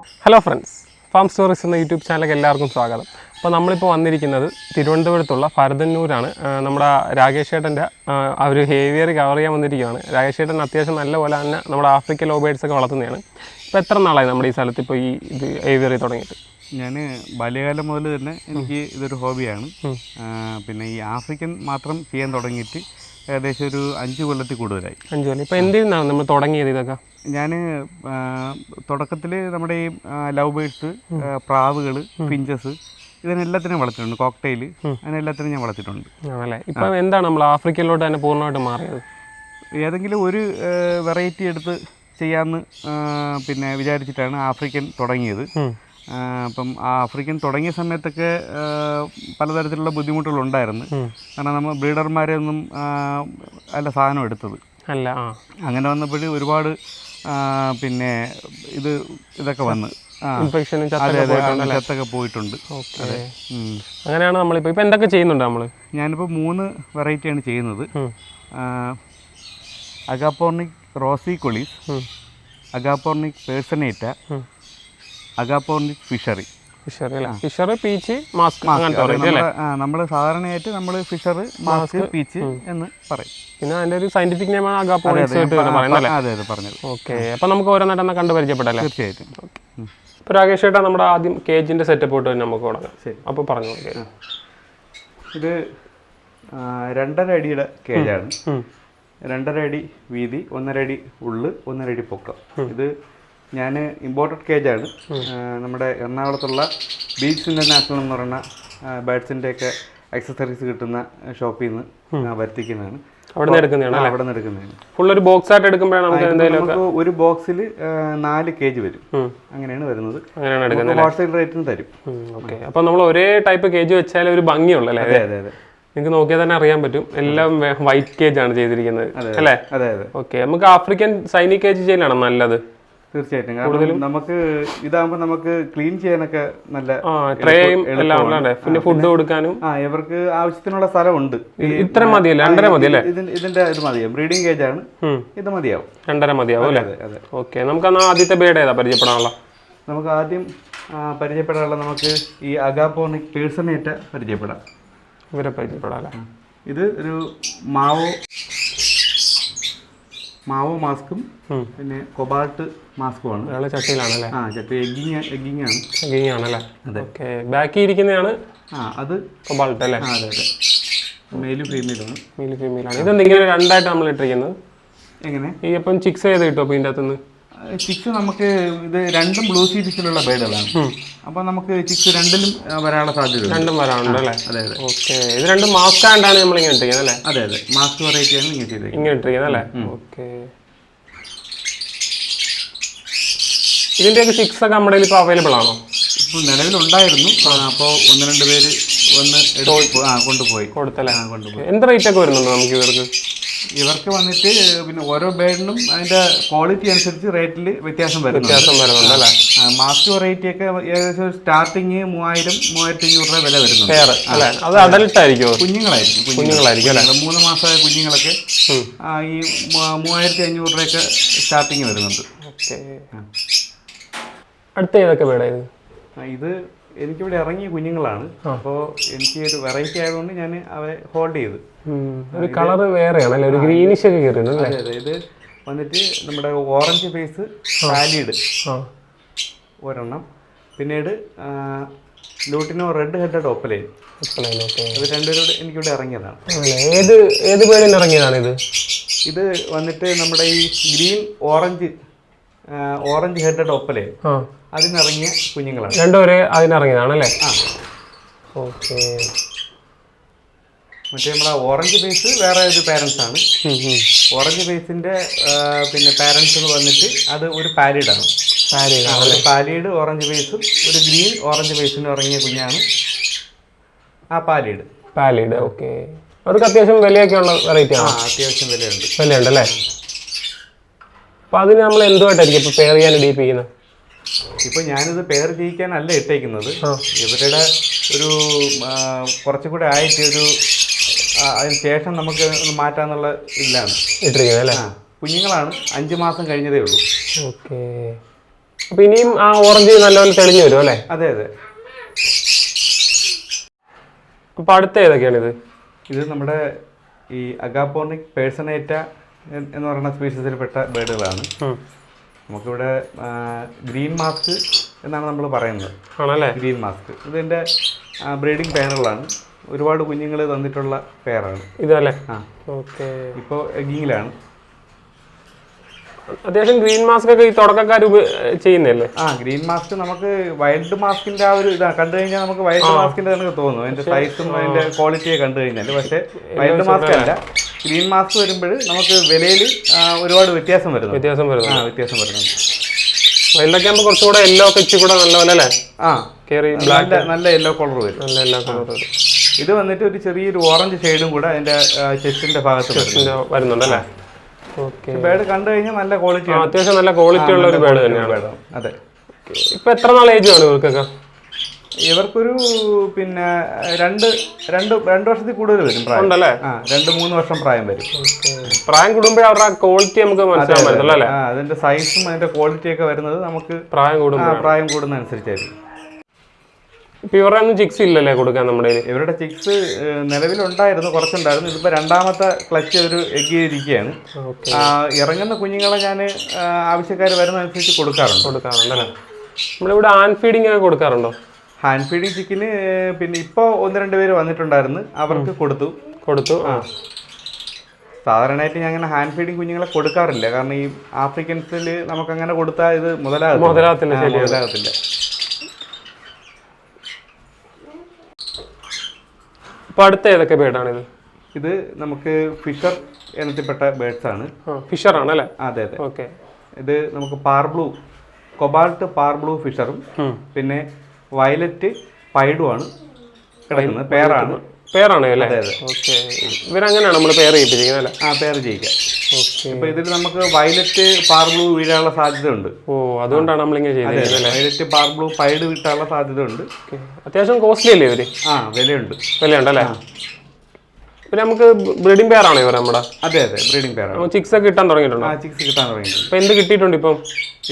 Hello friends, Farm Stories എന്ന YouTube ചാനലിലേക്ക് എല്ലാവർക്കും സ്വാഗതം. അപ്പോൾ നമ്മളിപ്പോൾ വന്നിരിക്കുന്നത് തിരുവനന്തപുരത്തുള്ള പരതന്നൂരാണ്. നമ്മുടെ രാകേഷ് ചേട്ടൻ്റെ ഒരു ഹേവിയർ കവർ ചെയ്യാൻ വന്നിരിക്കുകയാണ്. രാകേഷ് ചേട്ടൻ അത്യാവശ്യം നല്ല പോലെ തന്നെ നമ്മുടെ ആഫ്രിക്കൻ ലോബേഡ്സ് ഒക്കെ വളർത്തുന്നതാണ്. ഇപ്പോൾ എത്ര നാളായി നമ്മുടെ ഈ സ്ഥലത്ത് ഇപ്പോൾ ഈ ഇത് ഹേവിയർ തുടങ്ങിയിട്ട്? ഞാൻ ബാല്യകാലം മുതൽ തന്നെ എനിക്ക് ഇതൊരു ഹോബിയാണ്. പിന്നെ ഈ ആഫ്രിക്കൻ മാത്രം ചെയ്യാൻ തുടങ്ങിയിട്ട് ഏകദേശം ഒരു 5 കൊല്ലത്തിൽ കൂടുതലായി. 5 കൊല്ലം. ഇപ്പോൾ എന്തിൽ നിന്നാണ് നമ്മൾ തുടങ്ങിയത് ഇതൊക്കെ? ഞാൻ തുടക്കത്തിൽ നമ്മുടെ ഈ ലവ് ബേഡ്സ്, പ്രാവുകൾ, ഫിഞ്ചസ് ഇതിനെല്ലാത്തിനും വളർത്തിയിട്ടുണ്ട്. കോക്ടെയിൽ അതിനെല്ലാത്തിനും ഞാൻ വളർത്തിയിട്ടുണ്ട്. ആണല്ലേ. ഇപ്പം എന്താണ് നമ്മൾ ആഫ്രിക്കയിലോട്ട് തന്നെ പൂർണ്ണമായിട്ട് മാറിയത്? ഏതെങ്കിലും ഒരു വെറൈറ്റി എടുത്ത് ചെയ്യാമെന്ന് പിന്നെ വിചാരിച്ചിട്ടാണ് ആഫ്രിക്കൻ തുടങ്ങിയത്. അപ്പം ആ ആഫ്രിക്കൻ തുടങ്ങിയ സമയത്തൊക്കെ പലതരത്തിലുള്ള ബുദ്ധിമുട്ടുകളുണ്ടായിരുന്നു. കാരണം നമ്മൾ ബ്രീഡർമാരെ ഒന്നും അല്ല സാധനം എടുത്തത് അല്ല. അങ്ങനെ വന്നപ്പോഴും ഒരുപാട് പിന്നെ ഇതൊക്കെ വന്ന് ഇൻഫെക്ഷനും ചത്തൊക്കെ പോയിട്ടുണ്ട്. അങ്ങനെയാണ് നമ്മളിപ്പോൾ ഇപ്പം എന്തൊക്കെ ചെയ്യുന്നുണ്ട് നമ്മൾ? ഞാനിപ്പോൾ 3 വെറൈറ്റിയാണ് ചെയ്യുന്നത്. അഗാപ്പോർണിക് റോസിക്കൊളീസ്, അഗാപ്പോർണിക് പേഴ്സണേറ്റ, അഗാപ്പോർണിക് ഫിഷറി. ഫിഷർ, പീച്ച്, മാസ്ക് അങ്ങനത്തെ. നമ്മൾ സാധാരണയായിട്ട് നമ്മൾ ഫിഷർ, മാസ്ക്, പീച്ച് എന്ന് പറയും. പിന്നെ അതിൻ്റെ ഒരു സയന്റിഫിക് നെയിമാണ് അഗാപ്പോർണിക്സ് പറയുന്നത്. അതെ പറഞ്ഞത്. ഓക്കെ, അപ്പോൾ നമുക്ക് ഓരോന്നായിട്ടൊന്ന് കണ്ട് പരിചയപ്പെടല്ലേ? തീർച്ചയായിട്ടും. ഇപ്പോൾ രാകേഷ് ചേട്ടാ നമ്മുടെ ആദ്യം കേജിൻ്റെ സെറ്റപ്പ് തൊട്ട് നമുക്ക് തുടങ്ങാം. ശരി, അപ്പോൾ പറഞ്ഞു. ഇത് 2.5 അടിയുടെ കേജാണ്. 2.5 അടി വീതി, 1.5 അടി ഉള്ളു, 1.5 അടി പൊക്കം. ഇത് ഞാൻ ഇമ്പോർട്ടഡ് കേജാണ്. നമ്മുടെ എറണാകുളത്തുള്ള ബീച്ച് ഇൻ്റർനാഷണൽ എന്ന് പറയുന്ന ബേഡ്സിൻ്റെയൊക്കെ അക്സസറീസ് കിട്ടുന്ന ഷോപ്പിൽ നിന്ന് വരുത്തിക്കുന്നതാണ്. അവിടെ നിന്ന് എടുക്കുന്നതാണ്. ഫുൾ ഒരു ബോക്സ് ആയിട്ട് എടുക്കുമ്പോഴാണ് നമുക്ക് ഒരു ബോക്സിൽ 4 കേജ് വരും. അങ്ങനെയാണ് വരുന്നത്. ഹോൾസെയിൽ റേറ്റിന് തരും. ഓക്കെ, അപ്പോൾ നമ്മൾ ഒരേ ടൈപ്പ് കേജ് വെച്ചാൽ ഒരു ഭംഗിയുള്ളൂ. അതെ. നിങ്ങൾക്ക് നോക്കിയാൽ തന്നെ അറിയാൻ പറ്റും. എല്ലാം വൈറ്റ് കേജ് ആണ് ചെയ്തിരിക്കുന്നത് അല്ലേ? അതെ. ഓക്കെ, നമുക്ക് ആഫ്രിക്കൻ സൈനി കേജ് ചെയ്യലാണോ നല്ലത്? തീർച്ചയായിട്ടും. കാരണം നമുക്ക് ഇതാകുമ്പോൾ നമുക്ക് ക്ലീൻ ചെയ്യാനൊക്കെ നല്ല ട്രേയും എല്ലാം ഉണ്ട്. പിന്നെ ഫുഡ് കൊടുക്കാനും ഇവർക്ക് ആവശ്യത്തിനുള്ള സ്ഥലമുണ്ട്. ഇത്ര മതിയല്ലേ? 2.5 മതിയല്ലേ? ഇതിന്റെ ഇത് മതിയാവും. ബ്രീഡിംഗ് കേജ് ആണ്. ഇത് മതിയാവും. 2.5 മതിയാവും അല്ലേ? ഓക്കെ, നമുക്ക് ആദ്യത്തെ ബേഡ് ഏതാ പരിചയപ്പെടാനുള്ള? നമുക്ക് ആദ്യം പരിചയപ്പെടാനുള്ള നമുക്ക് ഈ അഗാപ്പോർണിക് പേഴ്സണേറ്റ പരിചയപ്പെടാം. ഇവരെ പരിചയപ്പെടാം അല്ലേ? ഇത് ഒരു മാവോ മാസ്കും പിന്നെ കൊബാൾട്ട് മാസ്കുമാണ്. ചട്ടിയിലാണല്ലേ? ചട്ടി എഗ്ഗിങ് ആണല്ലേ? ഓക്കെ, ബാക്കി ഇരിക്കുന്നതാണ് അത് കൊബാൾട്ട് അല്ലേ? അതെ. മെയിലും ഫീമെയിലാണ്. ഇതെന്തെങ്കിലും രണ്ടായിട്ട് നമ്മൾ ഇട്ടിരിക്കുന്നത് എങ്ങനെ? ഈ അപ്പം ചിക്സ് ചെയ്ത് കിട്ടും. അപ്പോൾ ഇതിൻ്റെ അകത്തുനിന്ന് ചിക്സ് നമുക്ക് ഇത് 2 ബ്ലൂ സീറ്റിലുള്ള ബേഡുകളാണ്. അപ്പൊ നമുക്ക് ചിക്സ് 2ലും വരാനുള്ള സാധ്യത. 2ഉം വരാനുണ്ട് അല്ലേ? അതെ. ഓക്കെ, ഇത് 2 മാസ്ക് ആയിട്ടാണ് നമ്മൾ ഇങ്ങനെ ഇട്ടിരിക്കുന്നത് അല്ലേ? അതെ. മാസ്ക് വെറൈറ്റിയാണ് ഇങ്ങനെ ഇട്ടിരിക്കുന്നത് അല്ലേ? ഓക്കെ, ഇതിന്റെയൊക്കെ ചിക്സ് ഒക്കെ നമ്മുടെ ഇപ്പോൾ അവൈലബിൾ ആണോ? ഇപ്പോൾ നിലവിലുണ്ടായിരുന്നു. അപ്പോൾ 1-2 പേര് കൊണ്ടുപോയി കൊടുത്തല്ലേ? എന്ത് റേറ്റ് ഒക്കെ വരുന്നുണ്ടോ നമുക്ക് ഇവർക്ക് വന്നിട്ട്? പിന്നെ ഓരോ ബേഡിനും അതിന്റെ ക്വാളിറ്റി അനുസരിച്ച് റേറ്റിൽ വ്യത്യാസം വരുന്നുണ്ട് അല്ലേ? മാസ്ക് വെറൈറ്റി ഒക്കെ ഏകദേശം സ്റ്റാർട്ടിങ് 3000-3500 രൂപ വില വരുന്നുണ്ട്. അത് അഡൽട്ട് ആയിരിക്കും? കുഞ്ഞുങ്ങളായിരിക്കും അല്ലേ? 3 മാസമായ കുഞ്ഞുങ്ങളൊക്കെ ഈ 3500 രൂപയൊക്കെ സ്റ്റാർട്ടിങ് വരുന്നുണ്ട്. അടുത്ത ഏതൊക്കെ ബേഡായിരുന്നു? ഇത് എനിക്കിവിടെ ഇറങ്ങിയ കുഞ്ഞുങ്ങളാണ്. അപ്പോൾ എനിക്ക് ഒരു വെറൈറ്റി ആയതുകൊണ്ട് ഞാൻ അവരെ ഹോൾഡ് ചെയ്ത്. ഒരു കളർ വേറെയാണ്, ഒരു ഗ്രീനിഷ് ഒക്കെ കയറുന്നത്. അതെ. ഇത് വന്നിട്ട് നമ്മുടെ ഓറഞ്ച് ഫേസ് പാലിഡ് ഒരെണ്ണം, പിന്നീട് ലൂട്ടിനോ റെഡ് ഹെഡഡ് ഓപ്പലൈൻ. ഇത് 2 പേരോട് എനിക്കിവിടെ ഇറങ്ങിയതാണ്. ഏത് പേരിൽ ഇറങ്ങിയതാണ് ഇത്? ഇത് വന്നിട്ട് നമ്മുടെ ഈ ഗ്രീൻ ഓറഞ്ച് ഹെഡഡ് ഓപ്പലൈൻ അതിനിറങ്ങിയ കുഞ്ഞുങ്ങളാണ്. 2 പേര് അതിനിറങ്ങിയതാണല്ലേ? ഓക്കെ. മറ്റേ നമ്മുടെ ഓറഞ്ച് ഫേസ് വേറെ ഒരു പാരൻസ് ആണ്. ഓറഞ്ച് ഫേസിന്റെ പിന്നെ പാരൻസ് വന്നിട്ട് അത് ഒരു പാലിഡാണ്. പാലിഡ് ഓറഞ്ച് ഫേസും ഒരു ഗ്രീൻ ഓറഞ്ച് ഫേസിനും ഇറങ്ങിയ കുഞ്ഞാണ് ആ പാലിഡ്. ഓക്കെ, അവർക്ക് അത്യാവശ്യം വിലയൊക്കെ ഉള്ള വെറൈറ്റി ആണ്? അത്യാവശ്യം വിലയുണ്ട് അല്ലേ? അപ്പൊ അതിന് നമ്മൾ എന്തുമായിട്ടായിരിക്കും ഇപ്പൊ പെയർ ചെയ്യാൻ ഡീപ്പ് ചെയ്യുന്നത്? ഇപ്പൊ ഞാനിത് പെയർ ചെയ്യിക്കാനല്ല ഇട്ടേക്കുന്നത്. ഇവരുടെ ഒരു കുറച്ചുകൂടെ ആയിട്ട് ഒരു അതിന് ശേഷം നമുക്ക് ഒന്ന് മാറ്റാന്നുള്ള ഇതിലാണ് ഇട്ടിരിക്കുന്നത് അല്ലേ? കുഞ്ഞുങ്ങളാണ്, 5 മാസം കഴിഞ്ഞതേ ഉള്ളൂ. ഓക്കെ. അപ്പൊ ഇനിയും ആ ഓറഞ്ച് നല്ലപോലെ തെളിഞ്ഞു വരും അല്ലേ? അതെ അതെ. അപ്പൊ അടുത്ത ഏതൊക്കെയാണ് ഇത്? ഇത് നമ്മുടെ ഈ അഗാപോർണിക് പേഴ്സണേറ്റ എന്ന് പറയുന്ന സ്പീഷീസിൽപ്പെട്ട ബേഡുകളാണ്. നമുക്കിവിടെ ഗ്രീൻ മാസ്ക് എന്നാണ് നമ്മൾ പറയുന്നത്. ആണല്ലേ? ഗ്രീൻ മാസ്ക് ഇതിൻ്റെ ബ്രീഡിംഗ് പെയറുകളാണ്. ഒരുപാട് കുഞ്ഞുങ്ങൾ തന്നിട്ടുള്ള പെയറാണ് ഇതല്ലേ? ആ ഓക്കെ. ഇപ്പോൾ എഗ്ഗിങ്ങിലാണ്. അത്യാവശ്യം ഗ്രീൻ മാസ്ക് ഒക്കെ ഈ തുടക്കക്കാർ ചെയ്യുന്നല്ലേ? ആ ഗ്രീൻ മാസ്ക് നമുക്ക് വൈൽഡ് മാസ്കിന്റെ ആ ഒരു ഇതാണ് കണ്ടു കഴിഞ്ഞാൽ നമുക്ക് വൈൽഡ് മാസ്കിന്റെ നമുക്ക് തോന്നും അതിന്റെ സൈസും അതിന്റെ ക്വാളിറ്റിയെ കണ്ടു കഴിഞ്ഞാൽ. പക്ഷെ വൈൽഡ് മാസ്ക് അല്ല, ഗ്രീൻ മാസ്ക് വരുമ്പോൾ നമുക്ക് വിലയിൽ ഒരുപാട് വ്യത്യാസം വരുന്നു. വ്യത്യാസം വരുന്നുണ്ട്. വൈൽഡൊക്കെ ആകുമ്പോൾ കുറച്ചുകൂടെ യെല്ലോ ഒക്കെ ഇച്ചിരി കൂടെ നല്ല പോലെ അല്ലേ? ആ നല്ല യെല്ലോ കളർ വരും. നല്ല യെല്ലോ കളർ വരും. ഇത് വന്നിട്ട് ഒരു ചെറിയൊരു ഓറഞ്ച് ഷെയ്ഡും കൂടെ അതിന്റെ ചെസ്റ്റിന്റെ ഭാഗത്ത് വരുന്നുണ്ടല്ലേ? ബേഡ് കണ്ടു കഴിഞ്ഞാൽ നല്ല ക്വാളിറ്റി, അത്യാവശ്യം നല്ല ക്വാളിറ്റി ഉള്ള ഒരു ബേഡ് തന്നെയാണ്. അതെ. ഇപ്പൊ എത്ര നാൾ ഏജ് ആണ് ഇവർക്കൊക്കെ? ഇവർക്കൊരു പിന്നെ രണ്ട് വർഷത്തിൽ കൂടുതൽ വരും പ്രായം. 2-3 വർഷം പ്രായം വരും. പ്രായം കൂടുമ്പോൾ അവരുടെ ക്വാളിറ്റി നമുക്ക് മനസ്സിലാവും. അതിന്റെ സൈസും അതിന്റെ ക്വാളിറ്റി ഒക്കെ വരുന്നത് നമുക്ക് പ്രായം കൂടുന്നതനുസരിച്ചായിരിക്കും. ഇപ്പൊ ഇവരുടെ ഒന്നും ചിക്സ് ഇല്ലല്ലേ കൊടുക്കാൻ നമ്മുടെ? ഇവരുടെ ചിക്സ് നിലവിലുണ്ടായിരുന്നു, കുറച്ചുണ്ടായിരുന്നു. ഇതിപ്പോ രണ്ടാമത്തെ ക്ലച്ച് ഒരു എഗ് ചെയ്തിരിക്കുകയാണ്. ഇറങ്ങുന്ന കുഞ്ഞുങ്ങളെ ഞാൻ ആവശ്യക്കാർ വരുന്നതനുസരിച്ച് കൊടുക്കാറുണ്ടല്ലേ? നമ്മളിവിടെ ഹാൻഡ് ഫീഡിങ് ഒക്കെ കൊടുക്കാറുണ്ടോ? ഹാൻഡ് ഫീഡിങ് ചിക്കന് പിന്നെ ഇപ്പോൾ 1-2 പേര് വന്നിട്ടുണ്ടായിരുന്നു, അവർക്ക് കൊടുത്തു. സാധാരണയായിട്ട് ഞാൻ അങ്ങനെ ഹാൻഡ് ഫീഡിങ് കുഞ്ഞുങ്ങളെ കൊടുക്കാറില്ല. കാരണം ഈ ആഫ്രിക്കൻസിൽ നമുക്കങ്ങനെ കൊടുത്താൽ ഇത് മുതലാകത്തില്ല. അപ്പൊ അടുത്ത ഏതൊക്കെ ബേഡാണിത്? ഇത് നമുക്ക് ഫിഷർ ഇനത്തിൽപ്പെട്ട ബേഡ്സ് ആണ്. ഫിഷർ ആണല്ലേ? അതെ. ഓക്കെ. ഇത് നമുക്ക് കൊബാൾട്ട് പാർബ്ലൂ ഫിഷറും പിന്നെ വയലറ്റ് പൈഡും ആണ് കിടക്കുന്നത്. പേരാണ് അല്ലേ? ഇവരങ്ങനെയാണ് നമ്മൾ പെയർ ചെയ്യിപ്പിച്ചിരിക്കുന്നത്? പെയർ ചെയ്യിക്കാം. ഇപ്പൊ ഇതിൽ നമുക്ക് വയലറ്റ് പാർബ്ലൂ വീഴാനുള്ള സാധ്യത ഉണ്ട്. അതുകൊണ്ടാണ് നമ്മളിങ്ങനെ ചെയ്യുന്നത്. വയലറ്റ് പാർബ്ലൂ പൈഡ് വീട്ടാനുള്ള സാധ്യത ഉണ്ട്. അത്യാവശ്യം കോസ്റ്റ്ലി അല്ലേ ഇവര്? വിലയുണ്ടല്ലേ? പിന്നെ നമുക്ക് ബ്രീഡിംഗ് പെയർ ആണോ ഇവർ നമ്മുടെ? അതെ ബ്രീഡിംഗ് പെയർ ആണ്. ചിക്സ് ഒക്കെ കിട്ടാൻ തുടങ്ങിയിട്ടുണ്ടോ? ചിക്സ് കിട്ടാൻ തുടങ്ങിയിട്ടുണ്ട്. ഇപ്പൊ എന്ത് കിട്ടിയിട്ടുണ്ട്?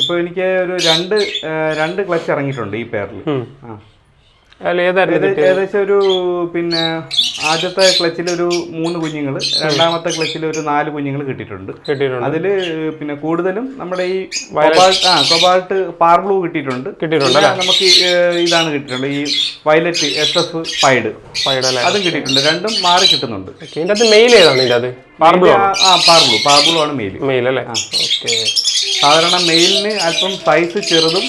ഇപ്പൊ എനിക്ക് ഒരു രണ്ട് ക്ലച്ച് ഇറങ്ങിയിട്ടുണ്ട് ഈ പെയറിൽ. ഏകദേശം ഒരു പിന്നെ ആദ്യത്തെ ക്ലച്ചിൽ ഒരു 3 കുഞ്ഞുങ്ങൾ, രണ്ടാമത്തെ ക്ലച്ചിൽ ഒരു 4 കുഞ്ഞുങ്ങൾ കിട്ടിയിട്ടുണ്ട്. അതില് പിന്നെ കൂടുതലും നമ്മുടെ ഈ കൊബാൾട്ട് പാർബ്ലൂ കിട്ടിയിട്ടുണ്ട്. നമുക്ക് ഇതാണ് കിട്ടിയിട്ടുണ്ട്, ഈ വയലറ്റ് SF പൈഡ് അതും കിട്ടിയിട്ടുണ്ട്. രണ്ടും മാറി കിട്ടുന്നുണ്ട്. മെയിൽ ഏതാണ്? പാർബ്ലൂ ആണ് മെയിൽ അല്ലേ? സാധാരണ മെയിലിന് അല്പം സൈസ് ചെറുതും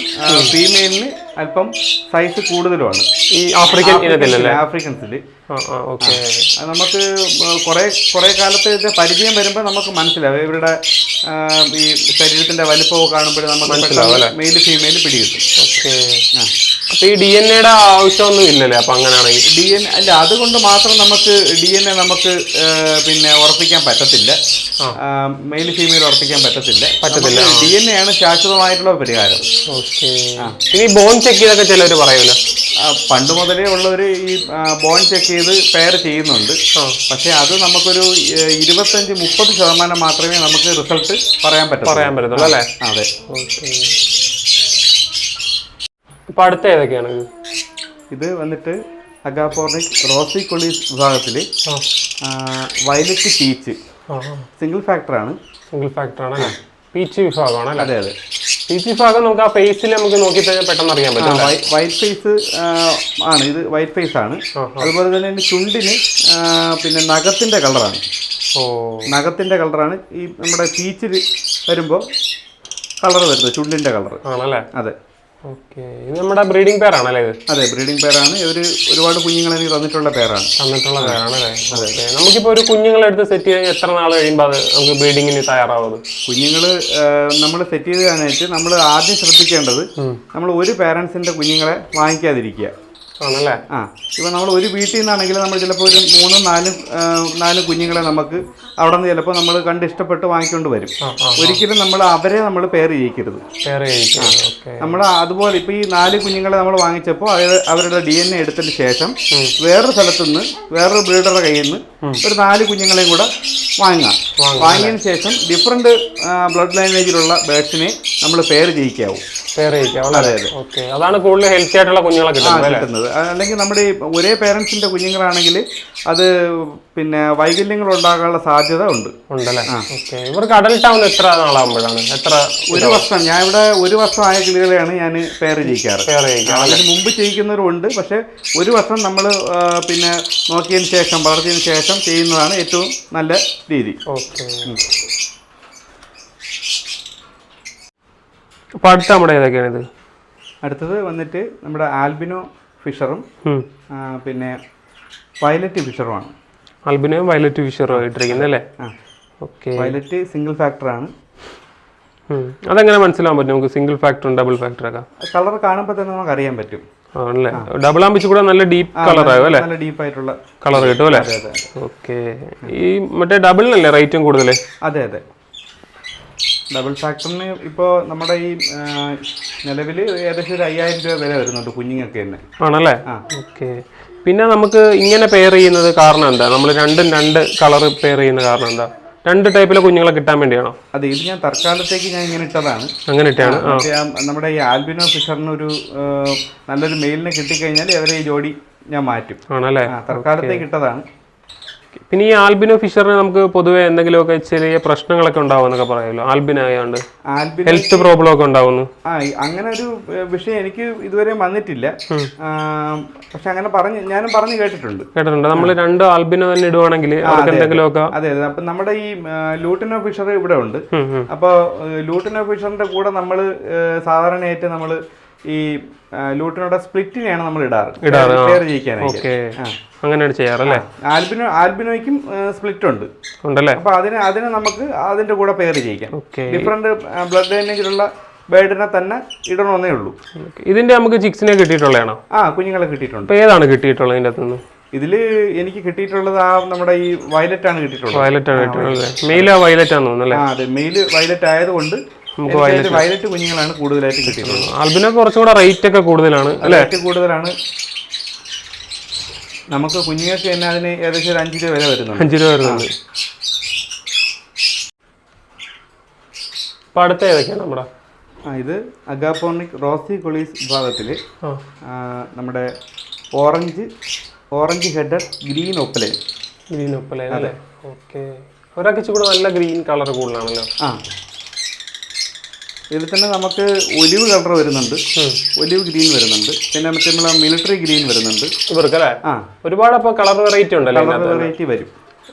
ഫീമെയിലിന് അല്പം സൈസ് കൂടുതലുമാണ് ഈ ആഫ്രിക്കൻസിൽ. നമുക്ക് കുറെ കാലത്തെ പരിചയം വരുമ്പോൾ നമുക്ക് മനസ്സിലാവും. ഇവരുടെ ഈ ശരീരത്തിന്റെ വലിപ്പമൊക്കെ കാണുമ്പോൾ നമുക്ക് മനസ്സിലാവും മെയിൽ ഫീമെയിൽ പിടികിട്ടും. അപ്പൊ ഈ DNA ആവശ്യമൊന്നും ഇല്ലല്ലേ? അപ്പൊ അങ്ങനെയാണെങ്കിൽ DNA അല്ല, അതുകൊണ്ട് മാത്രം നമുക്ക് DNA നമുക്ക് പിന്നെ ഉറപ്പിക്കാൻ പറ്റത്തില്ല. മെയിൽ ഫീമെയിൽ ഉറപ്പിക്കാൻ പറ്റത്തില്ല. DNA ആണ് ശാശ്വതമായിട്ടുള്ള പരിഹാരം. ഈ ബോൺ ചെക്ക് ചെയ്തൊക്കെ ചിലർ പറയുമല്ലോ. പണ്ട് മുതലേ ഉള്ളവര് ഈ ബോൺ ചെക്ക് ചെയ്ത് പെയർ ചെയ്യുന്നുണ്ട്. പക്ഷെ അത് നമുക്കൊരു 25-30% മാത്രമേ നമുക്ക് റിസൾട്ട് പറയാൻ പറ്റത്തുള്ളൂ അല്ലേ? അതെ. ഇപ്പൊ അടുത്ത ഏതൊക്കെയാണ്? ഇത് വന്നിട്ട് അഗാപോർണിക് റോസിക്കൊളീസ് വിഭാഗത്തില് വയലറ്റ് പീച്ച് സിംഗിൾ ഫാക്ടർ ആണ്. പീച്ച് വിഭാഗമാണ്. അതെ. പീച്ച് വിഭാഗം നമുക്ക് ആ ഫേസിൽ നമുക്ക് നോക്കി പെട്ടെന്ന് അറിയാൻ പറ്റും. വൈറ്റ് ഫേസ് ആണ് ഇത്. വൈറ്റ് ഫേസ് ആണ്. അതുപോലെ തന്നെ ചുണ്ടിന് പിന്നെ നഖത്തിന്റെ കളറാണ് ഈ നമ്മുടെ പീച്ചിൽ വരുമ്പോൾ കളർ വരുന്നത്, ചുണ്ടിന്റെ കളർ ആണല്ലേ? അതെ. ഇത് നമ്മുടെ ബ്രീഡിംഗ് പെയർ ആണല്ലേ? അതെ, ബ്രീഡിംഗ് പെയർ ആണ്. ഇവര് ഒരുപാട് കുഞ്ഞുങ്ങളെ എനിക്ക് തന്നിട്ടുള്ള പെയറാണ്. നമുക്കിപ്പോ ഒരു കുഞ്ഞുങ്ങളെടുത്ത് സെറ്റ് ചെയ്ത് എത്ര നാൾ കഴിയുമ്പോൾ അത് നമുക്ക് ബ്രീഡിങ്ങിന് തയ്യാറാവുന്നത്? കുഞ്ഞുങ്ങൾ നമ്മൾ സെറ്റ് ചെയ്താനായിട്ട് നമ്മൾ ആദ്യം ശ്രദ്ധിക്കേണ്ടത് നമ്മൾ ഒരു പേരൻസിന്റെ കുഞ്ഞുങ്ങളെ വാങ്ങിക്കാതിരിക്കുക ആണല്ലേ? ഇപ്പൊ നമ്മൾ ഒരു വീട്ടിൽ നിന്നാണെങ്കിൽ നമ്മൾ ചിലപ്പോൾ ഒരു 3-4 കുഞ്ഞുങ്ങളെ നമുക്ക് അവിടെ നിന്ന് ചിലപ്പോൾ നമ്മൾ കണ്ട് ഇഷ്ടപ്പെട്ട് വാങ്ങിക്കൊണ്ട് വരും. ഒരിക്കലും അവരെ നമ്മൾ പെയർ ചെയ്യിക്കരുത്. നമ്മൾ അതുപോലെ ഇപ്പൊ ഈ 4 കുഞ്ഞുങ്ങളെ നമ്മൾ വാങ്ങിച്ചപ്പോൾ അവരുടെ DNA എടുത്തതിന് ശേഷം വേറൊരു സ്ഥലത്തുനിന്ന് വേറൊരു ബ്രീഡറുടെ കയ്യിൽ നിന്ന് ഒരു 4 കുഞ്ഞുങ്ങളെയും കൂടെ വാങ്ങിയതിന് ശേഷം ഡിഫറെന്റ് ബ്ലഡ് ലൈനേജിലുള്ള ബേഡ്സിനെ നമ്മൾ പെയർ ചെയ്യിക്കാവും. പെയർ ചെയ്യിക്കാം. ഓക്കെ, അതാണ് കൂടുതൽ ഹെൽത്തി ആയിട്ടുള്ള കുഞ്ഞുങ്ങളെ കിട്ടുന്നത്. അല്ലെങ്കിൽ നമ്മുടെ ഒരേ പേരൻസിന്റെ കുഞ്ഞുങ്ങളാണെങ്കിൽ അത് പിന്നെ വൈകല്യങ്ങൾ ഉണ്ടാകാനുള്ള സാധ്യത ഉണ്ടല്ലേ? ഓക്കെ, ഇവർക്ക് അഡൽട്ട് ആവുന്ന എത്ര നാളാകുമ്പോഴാണ്? ഒരു വർഷം. ഞാൻ ഇവിടെ ഒരു വർഷം ആയ കിളികളെയാണ് ഞാൻ പെയർ ചെയ്യിക്കാറ്. അതിന് മുമ്പ് ചെയ്യിക്കുന്നവരുണ്ട്. പക്ഷെ ഒരു വർഷം നമ്മൾ പിന്നെ നോക്കിയതിന് ശേഷം വളർത്തിയതിന് ശേഷം ചെയ്യുന്നതാണ് ഏറ്റവും നല്ല രീതി. ഓക്കെ, അപ്പോൾ അടുത്ത നമ്മുടെ ഏതൊക്കെയാണ് ഇത്? അടുത്തത് വന്നിട്ട് നമ്മുടെ ആൽബിനോ ഫിഷറും പിന്നെ വയലറ്റ് ഫിഷറുമാണ്. ആൽബിനോയും വയലറ്റ് ഫിഷറും ആയിട്ടിരിക്കുന്നത് അല്ലേ? ഓക്കെ, വയലറ്റ് സിംഗിൾ ഫാക്ടറാണ്. അതെങ്ങനെ മനസ്സിലാൻ പറ്റും നമുക്ക്? സിംഗിൾ ഫാക്ടറും ഡബിൾ ഫാക്ടറൊക്കെ കളർ കാണുമ്പോൾ തന്നെ നമുക്ക് അറിയാൻ പറ്റും. ആണല്ലേ? ഡബിൾ ആകുമ്പോൾ കൂടെ നല്ല ഡീപ്പ് കളർ ആകും അല്ലേ? നല്ല ഡീപ്പ് ആയിട്ടുള്ള കളർ കിട്ടും അല്ലേ? ഓക്കെ, ഈ മറ്റേ ഡബിളിനല്ലേ റേറ്റും കൂടുതൽ? അതെ അതെ, ഡബിൾ ഫാക്ടറിന് ഇപ്പോൾ നമ്മുടെ ഈ നിലവിൽ ഏകദേശം ഒരു 5000 രൂപ വില വരുന്നുണ്ട് കുഞ്ഞുങ്ങൾക്ക് തന്നെ. ആണല്ലേ? ഓക്കെ, പിന്നെ നമുക്ക് ഇങ്ങനെ പെയർ ചെയ്യുന്നത് കാരണം എന്താ? നമ്മൾ രണ്ടും രണ്ട് കളർ പെയർ ചെയ്യുന്ന കാരണം എന്താ? രണ്ട് ടൈപ്പിലെ കുഞ്ഞുങ്ങളെ കിട്ടാൻ വേണ്ടിയാണോ? അതെ, ഇത് ഞാൻ തൽക്കാലത്തേക്ക് ഞാൻ ഇങ്ങനെ ഇട്ടതാണ്. അങ്ങനെ ഇട്ടാണ്. നമ്മുടെ ഈ ആൽബിനോ ഫിഷറിന് ഒരു നല്ലൊരു മെയിലിനെ കിട്ടിക്കഴിഞ്ഞാൽ അവരെ ഈ ജോഡി ഞാൻ മാറ്റും. ആണല്ലേ? തൽക്കാലത്തേക്ക് ഇട്ടതാണ്. പിന്നെ ഈ ആൽബിനോ ഫിഷറിന് നമുക്ക് പൊതുവെ എന്തെങ്കിലുമൊക്കെ ചെറിയ പ്രശ്നങ്ങളൊക്കെ ഉണ്ടാവുമെന്നൊക്കെ പറയുമല്ലോ, ആൽബിനോ ആയതുകൊണ്ട് ഹെൽത്ത് പ്രോബ്ലം ഒക്കെ ഉണ്ടാവുന്നു. അങ്ങനെ ഒരു വിഷയം എനിക്ക് ഇതുവരെ വന്നിട്ടില്ല. പക്ഷെ അങ്ങനെ ഞാനും പറഞ്ഞു കേട്ടിട്ടുണ്ട്. നമ്മൾ രണ്ട് ആൽബിനോ തന്നെ ഇടുവാണെങ്കിൽ അവർക്ക് എന്തെങ്കിലുമൊക്കെ. അതെ അതെ, അപ്പൊ നമ്മുടെ ഈ ലൂട്ടിനോ ഫിഷർ ഇവിടെ ഉണ്ട്. അപ്പൊ ലൂട്ടിനോ ഫിഷറിന്റെ കൂടെ നമ്മൾ സാധാരണയായിട്ട് നമ്മൾ ഈ ലൂട്ടിനോടെ സ്പ്ലിറ്റിനെയാണ് നമ്മൾ ഇടാറ് പെയർ ചെയ്യിക്കാനായിട്ട്. അങ്ങനെയാണ് ചെയ്യാറല്ലേ? ആൽബിനോയ്ക്കും സ്പ്ലിറ്റ് ഉണ്ടല്ലേ? അപ്പൊ അതിനെ നമുക്ക് അതിന്റെ കൂടെ പെയർ ചെയ്യിക്കാം. ഡിഫറെന്റ് ബ്ലഡ് ലൈനേജിലുള്ള ബേർഡിനെ തന്നെ ഇടണമെന്നേ ഉള്ളൂ. ഇതിന്റെ നമുക്ക് ചിക്സിനെ കിട്ടിയിട്ടുള്ളതാണോ? കുഞ്ഞുങ്ങളെ കിട്ടിയിട്ടുണ്ട്. ഏതാണ് കിട്ടിയിട്ടുള്ളത് ഇതിന്റെ അകത്തുനിന്ന്? ഇതില് എനിക്ക് കിട്ടിയിട്ടുള്ളത് നമ്മുടെ ഈ വയലറ്റ് ആണ് കിട്ടിയിട്ടുള്ളത്. വയലറ്റ് ആണ് കിട്ടിയിട്ടുള്ളത്. മെയില് വയലറ്റ് ആണെന്ന് തോന്നുന്നു അല്ലേ? അതെ, മെയില് വയലറ്റ് ആയതുകൊണ്ട് വയലറ്റ് കുഞ്ഞുങ്ങളാണ് കൂടുതലായിട്ട് കിട്ടിയിട്ടുള്ളത്. ആൽബിനോ കുറച്ചുകൂടെ റേറ്റ് ഒക്കെ കൂടുതലാണ് അല്ലേ? റേറ്റ് കൂടുതലാണ്. നമുക്ക് കുഞ്ഞുങ്ങൾക്ക് തന്നെ അതിന് ഏകദേശം ഒരു 5 രൂപ വില വരുന്നുണ്ട്. 5 രൂപ വരുന്നുണ്ട്. അപ്പൊ അടുത്ത ഏതൊക്കെയാണ് നമ്മുടെ? ഇത് അഗാപ്പോർണിക് റോസി കൊളീസ് വിഭാഗത്തില് നമ്മുടെ ഓറഞ്ച് ഹെഡഡ് ഗ്രീൻ ഒപ്പലൈൻ. അല്ലേ? ഓക്കെ, ഒരാൾക്ക് കൂടെ നല്ല ഗ്രീൻ കളർ കൂടുതലാണല്ലോ. ഇതിൽ തന്നെ നമുക്ക് ഒലിവ് കളർ വരുന്നുണ്ട്, ഒലിവ് ഗ്രീൻ വരുന്നുണ്ട്, പിന്നെ മറ്റേ നമ്മളെ മിലിറ്ററി ഗ്രീൻ വരുന്നുണ്ട് ഇവർക്കല്ലേ? ഒരുപാട് അപ്പോൾ കളർ വെറൈറ്റി ഉണ്ടല്ലോ. കളർ വെറൈറ്റി വരും.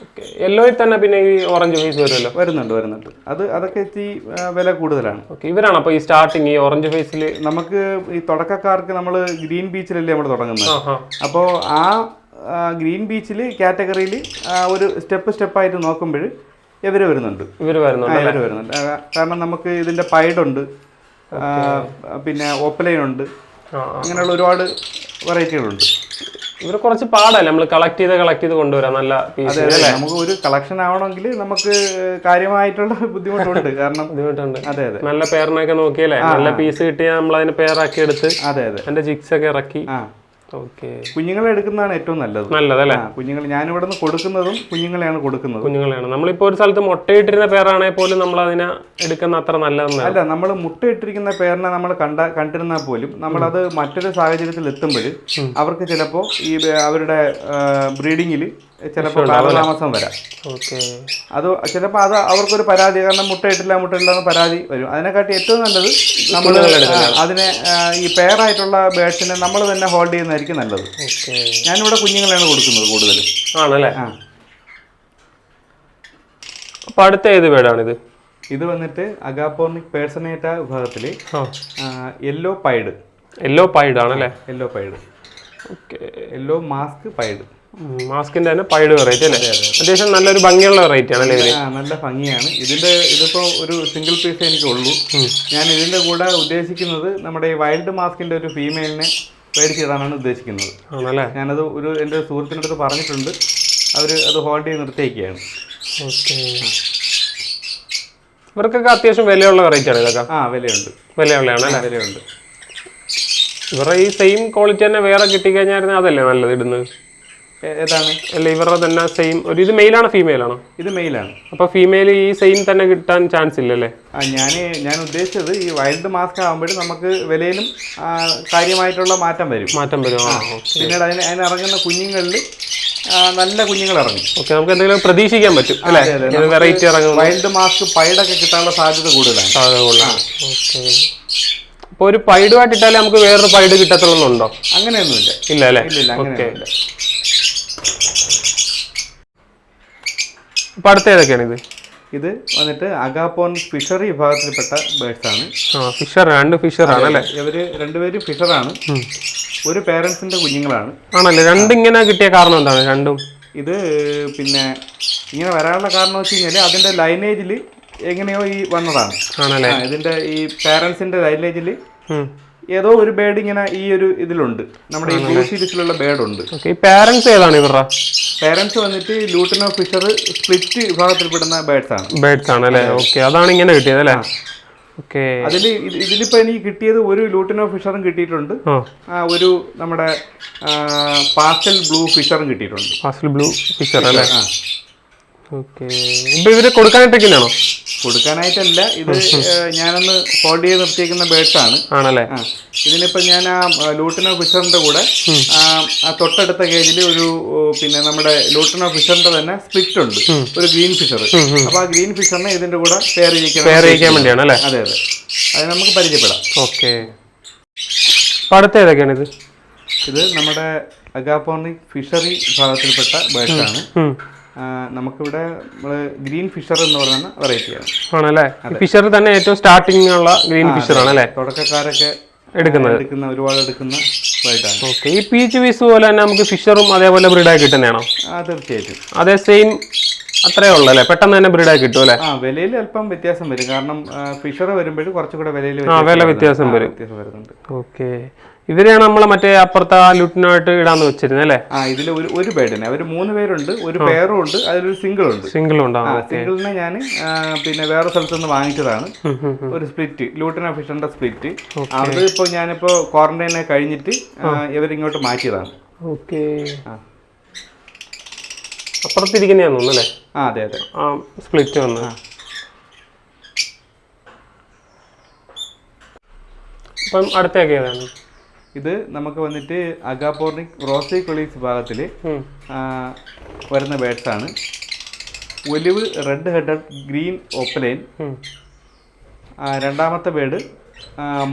യെല്ലോയിൽ തന്നെ പിന്നെ ഈ ഓറഞ്ച് ഫേസ് വരുമല്ലോ? വരുന്നുണ്ട്. അതൊക്കെ എത്തി വില കൂടുതലാണ്. ഇവരാണ് അപ്പോൾ ഈ സ്റ്റാർട്ടിങ് ഈ ഓറഞ്ച് ഫേസിൽ നമുക്ക് ഈ തുടക്കക്കാർക്ക് നമ്മൾ ഗ്രീൻ ബീച്ചിലല്ലേ നമ്മൾ തുടങ്ങുന്നത്. അപ്പോൾ ആ ഗ്രീൻ ബീച്ചിൽ കാറ്റഗറിയിൽ ഒരു സ്റ്റെപ്പായിട്ട് നോക്കുമ്പോൾ ഇവര് വരുന്നുണ്ട്. കാരണം നമുക്ക് ഇതിന്റെ പൈഡുണ്ട്, പിന്നെ ഓപ്പലൈൻ ഉണ്ട്, അങ്ങനെയുള്ള ഒരുപാട് വെറൈറ്റികളുണ്ട്. ഇവർ കുറച്ച് പാടല്ലേ നമ്മൾ കളക്ട് ചെയ്ത് കൊണ്ടുവരാം നല്ല പീസ്. നമുക്ക് ഒരു കളക്ഷൻ ആവണമെങ്കിൽ നമുക്ക് കാര്യമായിട്ടുള്ള ബുദ്ധിമുട്ടുണ്ട്. കാരണം ബുദ്ധിമുട്ടുണ്ട്. അതെ, നല്ല പേരിനൊക്കെ നോക്കിയല്ലേ, നല്ല പീസ് കിട്ടിയാൽ നമ്മൾ അതിന് പേരാക്കി എടുത്ത് അതിന്റെ ജിക്സ് ഒക്കെ ഇറക്കി കുഞ്ഞുങ്ങളെ എടുക്കുന്നതാണ് ഏറ്റവും നല്ലതല്ലേ? കുഞ്ഞുങ്ങൾ ഞാനിവിടെ നിന്ന് കൊടുക്കുന്നതും കുഞ്ഞുങ്ങളെയാണ് കൊടുക്കുന്നത്. നമ്മളിപ്പോ ഒരു സ്ഥലത്ത് മുട്ടയിട്ടിരുന്ന പേരാണെങ്കിൽ പോലും നമ്മൾ അതിനെ എടുക്കുന്ന അത്ര നല്ലതൊന്നും അല്ല. നമ്മൾ മുട്ടയിട്ടിരിക്കുന്ന പേരിനെ നമ്മൾ കണ്ടിരുന്നാൽ പോലും നമ്മളത് മറ്റൊരു സാഹചര്യത്തിൽ എത്തുമ്പോൾ അവർക്ക് ചിലപ്പോൾ ഈ അവരുടെ ബ്രീഡിങ്ങിൽ ചിലപ്പോൾ കാലതാമസം വരാം. അത് ചിലപ്പോൾ അത് അവർക്കൊരു പരാതി, കാരണം മുട്ടയിട്ടില്ല എന്ന് പരാതി വരും. അതിനെക്കാട്ടി ഏറ്റവും നല്ലത് നമ്മൾ അതിനെ ഈ പെയറായിട്ടുള്ള ബേഡ്സിനെ നമ്മൾ തന്നെ ഹോൾഡ് ചെയ്യുന്നതായിരിക്കും നല്ലത്. ഞാനിവിടെ കുഞ്ഞുങ്ങളെയാണ് കൊടുക്കുന്നത് കൂടുതലും. ആണല്ലേ? അപ്പൊ അടുത്ത ഏത് ബേഡാണിത്? ഇത് വന്നിട്ട് അഗാപ്പോർണിക് പേഴ്സണേറ്റ വിഭാഗത്തില് യെല്ലോ പൈഡ് ആണല്ലേ? Yellow mask pied. മാസ്കിന്റെ തന്നെ പൈഡ് വെറൈറ്റി അല്ലേ? അത്യാവശ്യം നല്ലൊരു ഭംഗിയുള്ള വെറൈറ്റി ആണല്ലേ? നല്ല ഭംഗിയാണ്. ഇതിപ്പോ ഒരു സിംഗിൾ പീസ് എനിക്ക് ഉള്ളൂ. ഞാൻ ഇതിന്റെ കൂടെ ഉദ്ദേശിക്കുന്നത് നമ്മുടെ ഈ വൈൽഡ് മാസ്കിന്റെ ഒരു ഫീമെയിലിനെ മേടിച്ചിടാനാണ് ഉദ്ദേശിക്കുന്നത്. ഞാനത് എൻ്റെ സുഹൃത്തിൻ്റെ അടുത്ത് പറഞ്ഞിട്ടുണ്ട്. അവർ അത് ഹോൾഡ് ചെയ്ത് നിർത്തിയേക്കുകയാണ്. ഇവർക്കൊക്കെ അത്യാവശ്യം വിലയുള്ള വെറൈറ്റി ആണ് ഇതൊക്കെ? വിലയുണ്ട്. ഇവരുടെ ഈ സെയിം ക്വാളിറ്റി തന്നെ വേറെ കിട്ടിക്കഴിഞ്ഞാൽ അതല്ലേ നല്ലത് ഇടുന്നത്? ഏതാണ്? അല്ല ഇവരുടെ തന്നെ സെയിം ഒരു ഇത് മെയിലാണോ ഫീമെയിലാണോ? ഇത് മെയിലാണ്. അപ്പോൾ ഫീമെയിൽ ഈ സെയിം തന്നെ കിട്ടാൻ ചാൻസ് ഇല്ലല്ലേ? ഞാൻ ഉദ്ദേശിച്ചത് ഈ വൈൽഡ് മാസ്ക് ആകുമ്പോഴും നമുക്ക് വിലയിലും കാര്യമായിട്ടുള്ള മാറ്റം വരും. പിന്നീട് അതിനിറങ്ങുന്ന കുഞ്ഞുങ്ങളിൽ നല്ല കുഞ്ഞുങ്ങൾ ഇറങ്ങും. ഓക്കെ, നമുക്ക് എന്തെങ്കിലും പ്രതീക്ഷിക്കാൻ പറ്റും അല്ലേ? വെറൈറ്റി ഇറങ്ങും. വൈൽഡ് മാസ്ക് പൈഡൊക്കെ കിട്ടാനുള്ള സാധ്യത കൂടുതലാണ്. ഓക്കെ, അപ്പോൾ ഒരു പൈഡുമായിട്ട് ഇട്ടാലേ നമുക്ക് വേറൊരു പൈഡ് കിട്ടത്തുള്ളൂന്നുണ്ടോ? അങ്ങനെയൊന്നുമില്ല. ഇല്ല അല്ലേ? ഇല്ല, അങ്ങനെയൊന്നുമില്ല. അപ്പൊ അടുത്ത ഏതൊക്കെയാണ് ഇത്? ഇത് വന്നിട്ട് അഗാപ്പോർണിസ് ഫിഷറി വിഭാഗത്തിൽപ്പെട്ട ബേർഡ്സ് ആണ്. ഫിഷർ, രണ്ട് ഫിഷർ ആണല്ലേ? ഇവര് രണ്ടുപേരും ഫിഷറാണ്. ഒരു പേരൻസിന്റെ കുഞ്ഞുങ്ങളാണ്. ആണല്ലേ? രണ്ടിങ്ങനെ കിട്ടിയ കാരണം എന്താണ് രണ്ടും? ഇത് പിന്നെ ഇങ്ങനെ വരാനുള്ള കാരണം വെച്ച് കഴിഞ്ഞാൽ അതിന്റെ ലൈനേജിൽ എങ്ങനെയോ ഈ വന്നതാണ്. ആണല്ലേ? ഇതിന്റെ ഈ പേരൻസിന്റെ ലൈനേജിൽ ഏതോ ഒരു ബേർഡ് ഇങ്ങനെ ഈ ഒരു ഇതിലുണ്ട്. നമ്മുടെ ഈ ബ്ലൂ സീരീസിലുള്ള ബേർഡ് ഉണ്ട്. പേരൻസ് ഏതാണ് ഇവരുടെ? പേരൻസ് വന്നിട്ട് ലൂട്ടിനോ ഫിഷർ സ്പ്ലിറ്റ് വിഭാഗത്തിൽപ്പെടുന്ന ബേർഡ്സ് ആണ്. ബേർഡ്സ് ആണല്ലേ? ഓക്കെ, അതാണ് ഇങ്ങനെ കിട്ടിയത് അല്ലേ? ഓക്കെ, ഇതിലിപ്പോ എനിക്ക് കിട്ടിയത് ഒരു ലൂട്ടിനോ ഫിഷറും കിട്ടിയിട്ടുണ്ട്, ഒരു നമ്മുടെ പാസ്റ്റൽ ബ്ലൂ ഫിഷറും കിട്ടിയിട്ടുണ്ട്. പാസ്റ്റൽ ബ്ലൂ ഫിഷർ അല്ലേ? ഓക്കെ, ഇപ്പൊ ഇവര് കൊടുക്കാനായിട്ടൊക്കെയാണോ? കൊടുക്കാനായിട്ടല്ല, ഇത് ഞാനൊന്ന് ഹോൾഡ് ചെയ്ത് നിർത്തിയേക്കുന്ന ബേർഡ്സ് ആണ്. ആണല്ലേ? ഇതിനിപ്പോ ഞാൻ ആ ലൂട്ടിനോ ഫിഷറിന്റെ കൂടെ തൊട്ടടുത്ത കേജിൽ ഒരു പിന്നെ നമ്മുടെ ലൂട്ടിനോ ഫിഷറിന്റെ തന്നെ സ്പ്ലിറ്റ് ഉണ്ട്, ഒരു ഗ്രീൻ ഫിഷർ. അപ്പൊ ആ ഗ്രീൻ ഫിഷറിനെ ഇതിന്റെ കൂടെ പെയർ ചെയ്യിക്കാൻ വേണ്ടിയാണ് അല്ലേ? അതെ, അത് നമുക്ക് പരിചയപ്പെടാം. ഓക്കെ, അടുത്ത ഏതൊക്കെയാണ് ഇത്? ഇത് നമ്മുടെ അഗാപ്പോർണിസ് ഫിഷറി വിഭാഗത്തിൽപ്പെട്ട ബേർഡ്സ് ആണ്. നമുക്കിവിടെ ഗ്രീൻ ഫിഷർ എന്ന് പറയുന്ന വെറൈറ്റിയാണ്. ആണല്ലേ? ഫിഷർ തന്നെ ഏറ്റവും സ്റ്റാർട്ടിംഗ് ഉള്ള ഗ്രീൻ ഫിഷർ ആണല്ലേ? തുടക്കക്കാരൊക്കെ എടുക്കുന്ന ഒരുപാട് എടുക്കുന്ന ബേർഡാണ്. ഓക്കെ, ഈ പീച്ച് പീസ് പോലെ തന്നെ നമുക്ക് ഫിഷറും അതേപോലെ ബ്രീഡായി കിട്ടുന്നതാണോ? തീർച്ചയായിട്ടും അതേ സെയിം അത്രേ ഉള്ളൂ അല്ലേ? പെട്ടെന്ന് തന്നെ ബ്രീഡായി കിട്ടും അല്ലേ? വിലയിൽ അല്പം വ്യത്യാസം വരും, കാരണം ഫിഷർ വരുമ്പോഴും കുറച്ചുകൂടെ വില വ്യത്യാസം വരുന്നുണ്ട്. ഓക്കെ, ഇവരെയാണ് നമ്മളെ മറ്റേ അപ്പുറത്തെ ലൂട്ടിനായിട്ട് ഇടാന്ന് വെച്ചിരുന്നത് അല്ലേ? ഇതിൽ ഒരു ബേർഡിനെ അവർ 3 പേരുണ്ട്, ഒരു പെയറും ഉണ്ട്, അതിലൊരു സിംഗിളും ഉണ്ട്. സിംഗിളിനെ ഞാൻ പിന്നെ വേറെ സ്ഥലത്ത് നിന്ന് വാങ്ങിച്ചതാണ്, ഒരു സ്പ്ലിറ്റ്, ലൂട്ടിന ഫിഷറിന്റെ സ്പ്ലിറ്റ്. അത് ഇപ്പൊ ഞാനിപ്പോ ക്വാറന്റൈനെ കഴിഞ്ഞിട്ട് ഇവരിങ്ങോട്ട് മാറ്റിയതാണ്. ഓക്കെ, അപ്പുറത്തിരിക്കുന്നതാന്ന് തോന്നുന്നു അല്ലേ? അതെ, സ്പ്ലിറ്റ് വന്ന്. അപ്പം അടുത്തൊക്കെ ഏതാണ്? ഇത് നമുക്ക് വന്നിട്ട് അഗാപ്പോർണിക് റോസിക്കൊളീസ് വിഭാഗത്തിൽ വരുന്ന ബേർഡ്സ് ആണ്. Olive red headed green opaline. രണ്ടാമത്തെ bird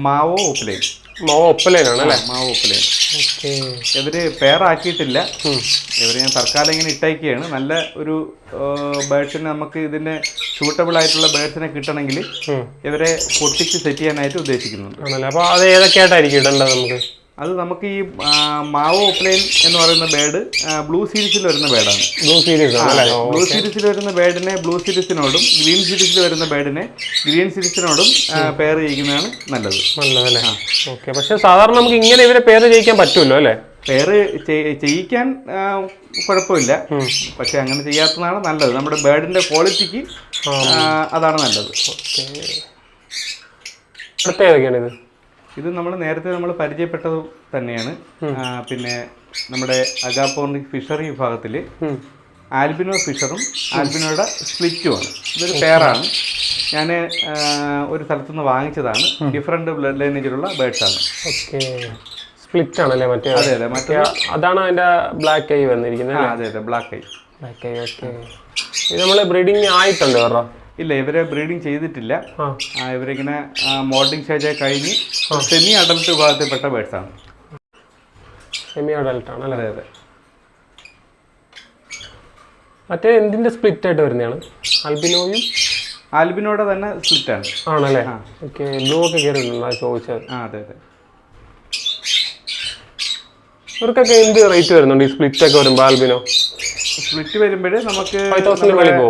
mauve opaline. Mauve opaline. ഇവര് പെയറാക്കിയിട്ടില്ല, ഇവര് ഞാൻ തൽക്കാലം ഇങ്ങനെ ഇട്ടയക്കുകയാണ്. നല്ല ഒരു ബേർഡ്സിനെ നമുക്ക് ഇതിന് സൂട്ടബിൾ ആയിട്ടുള്ള ബേർഡ്സിനെ കിട്ടണമെങ്കിൽ ഇവരെ പൊട്ടിച്ച് സെറ്റ് ചെയ്യാനായിട്ട് ഉദ്ദേശിക്കുന്നുണ്ട്. അപ്പോൾ അത് ഏതൊക്കെയായിട്ടായിരിക്കും ഇടേണ്ടത് നമുക്ക്? അത് നമുക്ക് ഈ മാവോ ഓപ്ലൈൻ എന്ന് പറയുന്ന ബേർഡ് ബ്ലൂ സീരീസിൽ വരുന്ന ബേർഡാണ്. ബ്ലൂ സീരീസിൽ വരുന്ന ബേർഡിനെ ബ്ലൂ സീരീസിനോടും ഗ്രീൻ സീരീസിൽ വരുന്ന ബേർഡിനെ ഗ്രീൻ സീരീസിനോടും പെയർ ചെയ്യിക്കുന്നതാണ് നല്ലത്. നല്ലതല്ലേ? ഓക്കെ, പക്ഷെ സാധാരണ നമുക്ക് ഇങ്ങനെ ഇവരെ പെയർ ചെയ്യിക്കാൻ പറ്റുമല്ലോ അല്ലേ? പെയർ ചെയ്യിക്കാൻ കുഴപ്പമില്ല, പക്ഷെ അങ്ങനെ ചെയ്യാത്തതാണ് നല്ലത്. നമ്മുടെ ബേർഡിന്റെ ക്വാളിറ്റിക്ക് അതാണ് നല്ലത്. അടുത്ത ഏതൊക്കെയാണ് ഇത്? ഇത് നേരത്തെ നമ്മൾ പരിചയപ്പെട്ടത് തന്നെയാണ്. പിന്നെ നമ്മുടെ അഗാപ്പോർണിക് ഫിഷറി വിഭാഗത്തിൽ ആൽബിനോ ഫിഷറും ആൽബിനോയുടെ സ്പ്ലിറ്റുമാണ്. ഇതൊരു പെയറാണ്. ഞാൻ ഒരു സ്ഥലത്തുനിന്ന് വാങ്ങിച്ചതാണ്. ഡിഫറെന്റ് ബ്ലഡ് ലൈനേജിലുള്ള ബേർഡ്സ് ആണ്. ഓക്കെ, സ്പ്ലിറ്റ് ആണല്ലേ? മറ്റേ അതെ, മറ്റേ അതാണ് അതിന്റെ ബ്ലാക്ക് ഐ വന്നിരിക്കുന്നത്. അതെ, ബ്ലാക്ക് ഐ. ഓക്കെ, ഇത് നമ്മൾ ബ്രീഡിങ് ആയിട്ടുണ്ട് വേറെ? ഇല്ല, ഇവരെ ബ്രീഡിങ് ചെയ്തിട്ടില്ല. ഇവരിങ്ങനെ മോൾഡിങ് സ്റ്റേജ് കഴിഞ്ഞ് സെമി അഡൽട്ട് വിഭാഗത്തിൽപ്പെട്ട ബേർഡ്സ് ആണ്. സെമി അഡൽട്ട് ആണ് അല്ലേ? അതെ. മറ്റേ എന്തിന്റെ സ്പ്ലിറ്റ് ആയിട്ട് വരുന്നതാണ്? ആൽബിനോയുടെ തന്നെ സ്പ്ലിറ്റ് ആണ്. ആണല്ലേ? ഓക്കെ, ബ്ലൂ ഒക്കെ കയറിയിട്ടുണ്ടോ ചോദിച്ചത്? അതെ. ഇവർക്കൊക്കെ എന്ത് റേറ്റ് വരുന്നുണ്ട് ഈ സ്പ്ലിറ്റ് ഒക്കെ വരുമ്പോൾ? ആൽബിനോ സ്പ്ലിറ്റ് വരുമ്പോൾ നമുക്ക്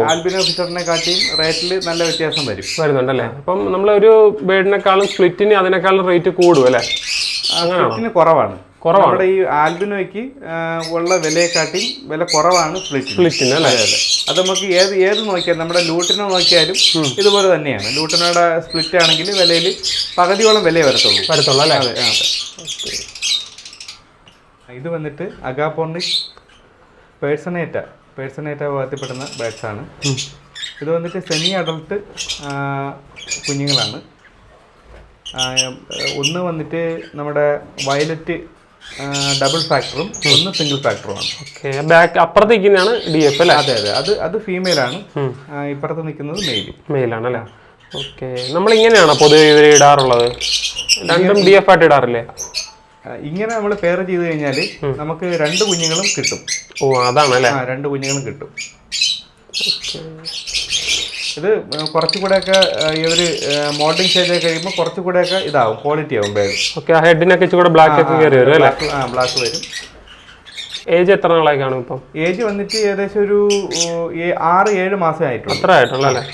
ആൽബിനോ ഫിഷറിനെ കാട്ടിയും റേറ്റിൽ നല്ല വ്യത്യാസം വരുന്നുണ്ടല്ലേ? അപ്പം നമ്മളൊരു ബേർഡിനെക്കാളും സ്പ്ലിറ്റിന് അതിനേക്കാളും റേറ്റ് കൂടും അല്ലേ? സ്പ്ലിറ്റിന് കുറവാണ്. നമ്മുടെ ഈ ആൽബിനോയ്ക്ക് ഉള്ള വിലയെക്കാട്ടി വില കുറവാണ് സ്പ്ലിറ്റിന് അല്ലേ? അത് നമുക്ക് ഏത് നോക്കിയാലും, നമ്മുടെ ലൂട്ടിനോ നോക്കിയാലും ഇതുപോലെ തന്നെയാണ്. ലൂട്ടിനോയുടെ സ്പ്ലിറ്റ് ആണെങ്കിൽ വിലയിൽ പകുതിയോളം വിലയെ വരത്തുള്ളൂ അല്ലേ? അതെ. ഇത് വന്നിട്ട് അഗാപ്പോർണിക് പേഴ്സണേറ്റ വിഭാഗത്തിൽപ്പെടുന്ന ബേഡ്സാണ്. ഇത് വന്നിട്ട് സെമി അഡൾട്ട് കുഞ്ഞുങ്ങളാണ്. ഒന്ന് വന്നിട്ട് നമ്മുടെ വയലറ്റ് ഡബിൾ ഫാക്ടറും ഒന്ന് സിംഗിൾ ഫാക്ടറുമാണ്. അപ്പുറത്തേക്കാണ് DF അല്ലേ? അതെ അത് ഫീമെയിലാണ്. ഇപ്പുറത്ത് നിൽക്കുന്നത് മെയിലാണ് അല്ലേ? ഓക്കെ. നമ്മളിങ്ങനെയാണോ പൊതുവെ ഇവർ ഇടാറുള്ളത്? രണ്ടും DF ആയിട്ട് ഇടാറില്ലേ? ഇങ്ങനെ നമ്മൾ പെയർ ചെയ്ത് കഴിഞ്ഞാൽ നമുക്ക് 2 കുഞ്ഞുങ്ങളും കിട്ടും. അതാണല്ലേ? 2 കുഞ്ഞുങ്ങളും കിട്ടും. ഇത് കുറച്ചുകൂടെയൊക്കെ ഇവർ മോൾഡിങ് സ്റ്റേജ് കഴിയുമ്പോൾ കുറച്ചുകൂടെയൊക്കെ ഇതാവും, ക്വാളിറ്റി ആവും ബേഡ്. ഹെഡിനൊക്കെ ഇച്ചിരി ബ്ലാക്ക് ഒക്കെ കയറി വരും അല്ലേ? ബ്ലാക്ക് വരും. ഏജ് എത്ര നാളായി കാണും ഇപ്പം? ഏജ് വന്നിട്ട് ഏകദേശം ഒരു 6-7 മാസം ആയിട്ടുള്ളൂ. അത്ര ആയിട്ടുള്ളൂ അല്ലേ?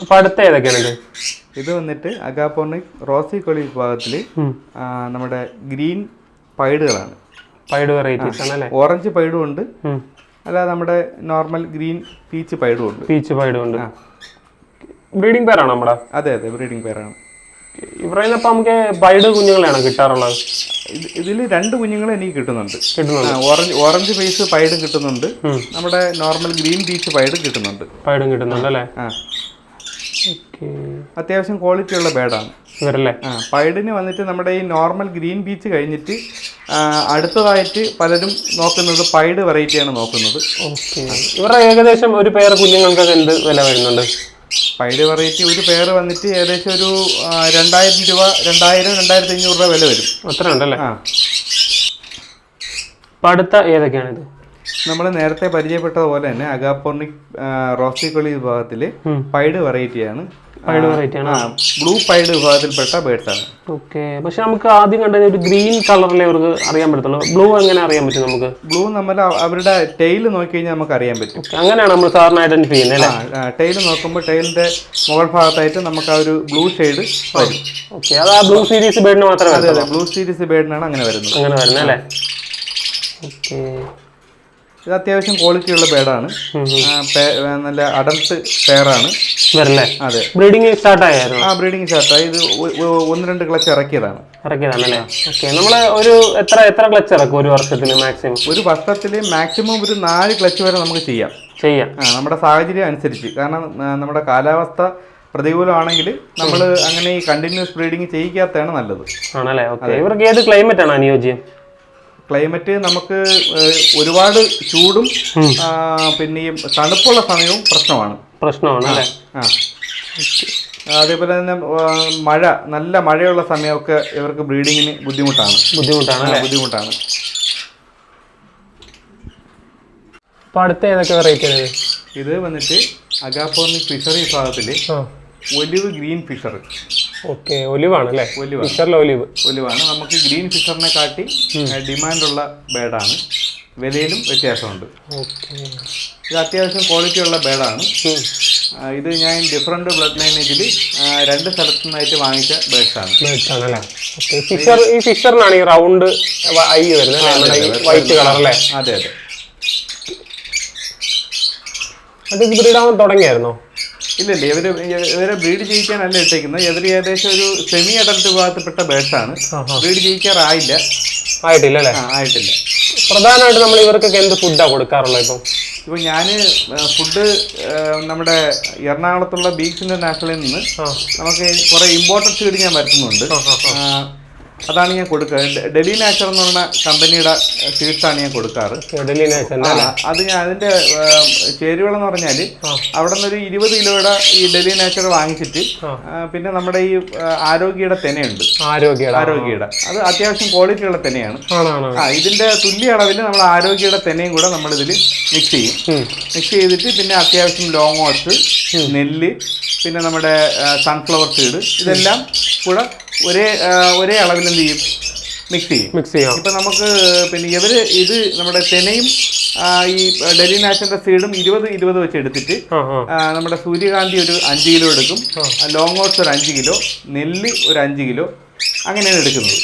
അപ്പൊ അടുത്ത ഏതൊക്കെയാണ്? ഇത് വന്നിട്ട് അഗാപ്പോർണിക് റോസി കൊളി വിഭാഗത്തിൽ നമ്മുടെ ഗ്രീൻ പൈഡുകളാണ്. പൈഡ് വെറൈറ്റീസ് ആണല്ലേ? ഓറഞ്ച് പൈഡും ഉണ്ട്, അല്ലാതെ നമ്മുടെ നോർമൽ ഗ്രീൻ പീച്ച് പൈഡും ഉണ്ട്. ബ്രീഡിംഗ് പേരാണോ നമ്മുടെ? അതെ ബ്രീഡിംഗ് പേരാണ്. ഇവിടെ നമുക്ക് പൈഡ് കുഞ്ഞുങ്ങളാണ് കിട്ടാറുള്ളത്. ഇതിൽ 2 കുഞ്ഞുങ്ങൾ എനിക്ക് കിട്ടുന്നുണ്ട്. ഓറഞ്ച് പീസ് പൈഡും കിട്ടുന്നുണ്ട്, നമ്മുടെ നോർമൽ ഗ്രീൻ പീച്ച് പൈഡും കിട്ടുന്നുണ്ട് അല്ലേ? അത്യാവശ്യം ക്വാളിറ്റി ഉള്ള ബേഡാണ് ഇവരല്ലേ? പൈഡിന് വന്നിട്ട് നമ്മുടെ ഈ നോർമൽ ഗ്രീൻ പീച്ച് കഴിഞ്ഞിട്ട് അടുത്തതായിട്ട് പലരും നോക്കുന്നത് പൈഡ് വെറൈറ്റിയാണ് നോക്കുന്നത്. ഇവരുടെ ഏകദേശം ഒരു പെയർ കുഞ്ഞുങ്ങൾക്ക് എന്ത് വില വരുന്നുണ്ട്? പൈഡ് വെറൈറ്റി ഒരു പെയർ വന്നിട്ട് ഏകദേശം ഒരു 2000 രൂപ, 2000-2500 രൂപ വില വരും. അത്ര ഉണ്ടല്ലേ? അടുത്ത ഏതൊക്കെയാണിത്? നമ്മൾ നേരത്തെ പരിചയപ്പെട്ടതുപോലെ തന്നെ അഗാപ്പോർണിക് റോസി കൊളി വിഭാഗത്തിൽ പൈഡ് വെറൈറ്റിയാണ്. ബ്ലൂ പൈഡ് വിഭാഗത്തിൽപ്പെട്ട ബേഡ്സ് ആണ്. ഓക്കെ. പക്ഷെ നമുക്ക് ആദ്യം കണ്ടത് ഒരു ഗ്രീൻ കളറിലെ അവർക്ക് അറിയാൻ പറ്റത്തുള്ളൂ. ബ്ലൂ എങ്ങനെ അറിയാൻ പറ്റും നമുക്ക്? ബ്ലൂ നമ്മൾ അവരുടെ ടെയിൽ നോക്കി കഴിഞ്ഞാൽ നമുക്ക് അറിയാൻ പറ്റും. അങ്ങനെയാണ് നമ്മൾ സാറിന് ഐഡന്റിഫൈ ചെയ്യുന്നത്. ടെയിൽ നോക്കുമ്പോൾ ടെയിലിന്റെ മുകൾ ഭാഗത്തായിട്ട് നമുക്ക് ആ ഒരു ബ്ലൂ ഷെയ്ഡ് വരും. ഓക്കെ. അത് ആ ബ്ലൂ സീരീസ് ബേഡിന് മാത്രമേ? അതെ ബ്ലൂ സീരീസ് ബേഡിനാണ് അങ്ങനെ വരുന്നത് അല്ലേ? ഓക്കെ. ഇത് അത്യാവശ്യം ക്വാളിറ്റി ഉള്ള ബേഡാണ്. നല്ല അഡൽട്ട് പെയറാണ്. അതെ. ബ്രീഡിംഗ് സ്റ്റാർട്ടായിരുന്നു? ബ്രീഡിംഗ് സ്റ്റാർട്ടായി. ഇത് 1-2 ക്ലച്ച് ഇറക്കിയതാണല്ലേ? ഓക്കെ. നമ്മൾ ഒരു എത്ര ക്ലച്ച് ഇറക്കും ഒരു വർഷത്തിൽ മാക്സിമം? ഒരു വർഷത്തിൽ മാക്സിമം ഒരു 4 ക്ലച്ച് വരെ നമുക്ക് ചെയ്യാം. നമ്മുടെ സാഹചര്യം അനുസരിച്ച്. കാരണം നമ്മുടെ കാലാവസ്ഥ പ്രതികൂലമാണെങ്കിൽ നമ്മൾ അങ്ങനെ ഈ കണ്ടിന്യൂസ് ബ്രീഡിംഗ് ചെയ്യിക്കാത്തതാണ് നല്ലത്. ആണല്ലേ? ഓക്കെ. ഇവർക്ക് ഏത് ക്ലൈമറ്റ് ആണ് അനുയോജ്യം? ക്ലൈമറ്റ് നമുക്ക് ഒരുപാട് ചൂടും പിന്നെ ഈ തണുപ്പുള്ള സമയവും പ്രശ്നമാണ് അല്ലേ? അതേപോലെ തന്നെ നല്ല മഴയുള്ള സമയമൊക്കെ ഇവർക്ക് ബ്രീഡിങ്ങിന് ബുദ്ധിമുട്ടാണ്. അടുത്ത ഏതൊക്കെ വെറൈറ്റിയാണ്? ഇത് വന്നിട്ട് അഗാപ്പോർണിക് ഫിഷറി വിഭാഗത്തില് ഒലിവ് ഗ്രീൻ ഫിഷർ. ഓക്കെ. ഒലിവാണല്ലേ? ഒലിവാണ്. നമുക്ക് ഗ്രീൻ ഫിഷറിനെ കാട്ടി ഡിമാൻഡുള്ള ബേഡാണ്. വിലയിലും വ്യത്യാസമുണ്ട്. ഇത് അത്യാവശ്യം ക്വാളിറ്റി ഉള്ള ബേഡാണ്. ഇത് ഞാൻ ഡിഫറെന്റ് ബ്ലഡ് ലൈനേജിൽ 2 സ്ഥലത്തു നിന്നായിട്ട് വാങ്ങിച്ച ബേഡ്സാണ്. ഈ ഫിഷറിനാണ് ഈ റൗണ്ട് ഐ വരുന്നത്, വൈറ്റ് കളർ അല്ലേ? അതെ. അത് ബ്രീഡാവാൻ തുടങ്ങിയായിരുന്നോ? ഇല്ല, ഇവരെ ബ്രീഡ് ചെയ്യിക്കാനല്ല ഇട്ടേക്കുന്നത്. ഇവർ ഏകദേശം ഒരു സെമി അഡൽട്ട് വിഭാഗത്തിൽപ്പെട്ട ബേഡ്സാണ്. ബ്രീഡ് ചെയ്യിക്കാറായിട്ടില്ല. പ്രധാനമായിട്ട് നമ്മൾ ഇവർക്കൊക്കെ എന്ത് ഫുഡാണ് കൊടുക്കാറുള്ളത്? ഇപ്പൊ ഞാൻ ഫുഡ് നമ്മുടെ എറണാകുളത്തുള്ള ബീച്ച് ഇന്റർനാഷണലിൽ നിന്ന് നമുക്ക് കുറെ ഇമ്പോർട്ടൻസ് ഫീഡ് ഞാൻ വരുത്തുന്നുണ്ട്. അതാണ് ഞാൻ കൊടുക്കുക. ഡെലി നാച്ചർ എന്ന് പറഞ്ഞ കമ്പനിയുടെ സീഡ്സാണ് ഞാൻ കൊടുക്കാറ്. അത് ഞാൻ അതിന്റെ ചേരുവകളെന്ന് പറഞ്ഞാൽ അവിടെ നിന്നൊരു 20 കിലോയുടെ ഈ ഡെലി നാച്ചർ വാങ്ങിച്ചിട്ട് പിന്നെ നമ്മുടെ ഈ ആരോഗ്യയുടെ തെനയുണ്ട്, ആരോഗ്യയുടെ അത് അത്യാവശ്യം ക്വാളിറ്റിയുള്ള തെനയാണ്. ഇതിന്റെ തുല്യ അളവിൽ നമ്മൾ ആരോഗ്യയുടെ തെനയും കൂടെ നമ്മൾ ഇതിൽ മിക്സ് ചെയ്തിട്ട് പിന്നെ അത്യാവശ്യം ലോങ് ഓട്സ്, നെല്ല്, പിന്നെ നമ്മുടെ സൺഫ്ലവർ സീഡ് ഇതെല്ലാം കൂടെ ഒരേ അളവിൽ എന്ത് ചെയ്യും, മിക്സ് ചെയ്യും. ഇപ്പൊ നമുക്ക് പിന്നെ ഇത് നമ്മുടെ തെനയും ഈ ഡെലി നാച്ചറിന്റെ സീഡും 20-20 വെച്ച് എടുത്തിട്ട് നമ്മുടെ സൂര്യകാന്തി ഒരു 5 കിലോ എടുക്കും, ലോങ് ഓട്സ് ഒരു 5 കിലോ, നെല്ല് ഒരു 5 കിലോ, അങ്ങനെയാണ് എടുക്കുന്നത്.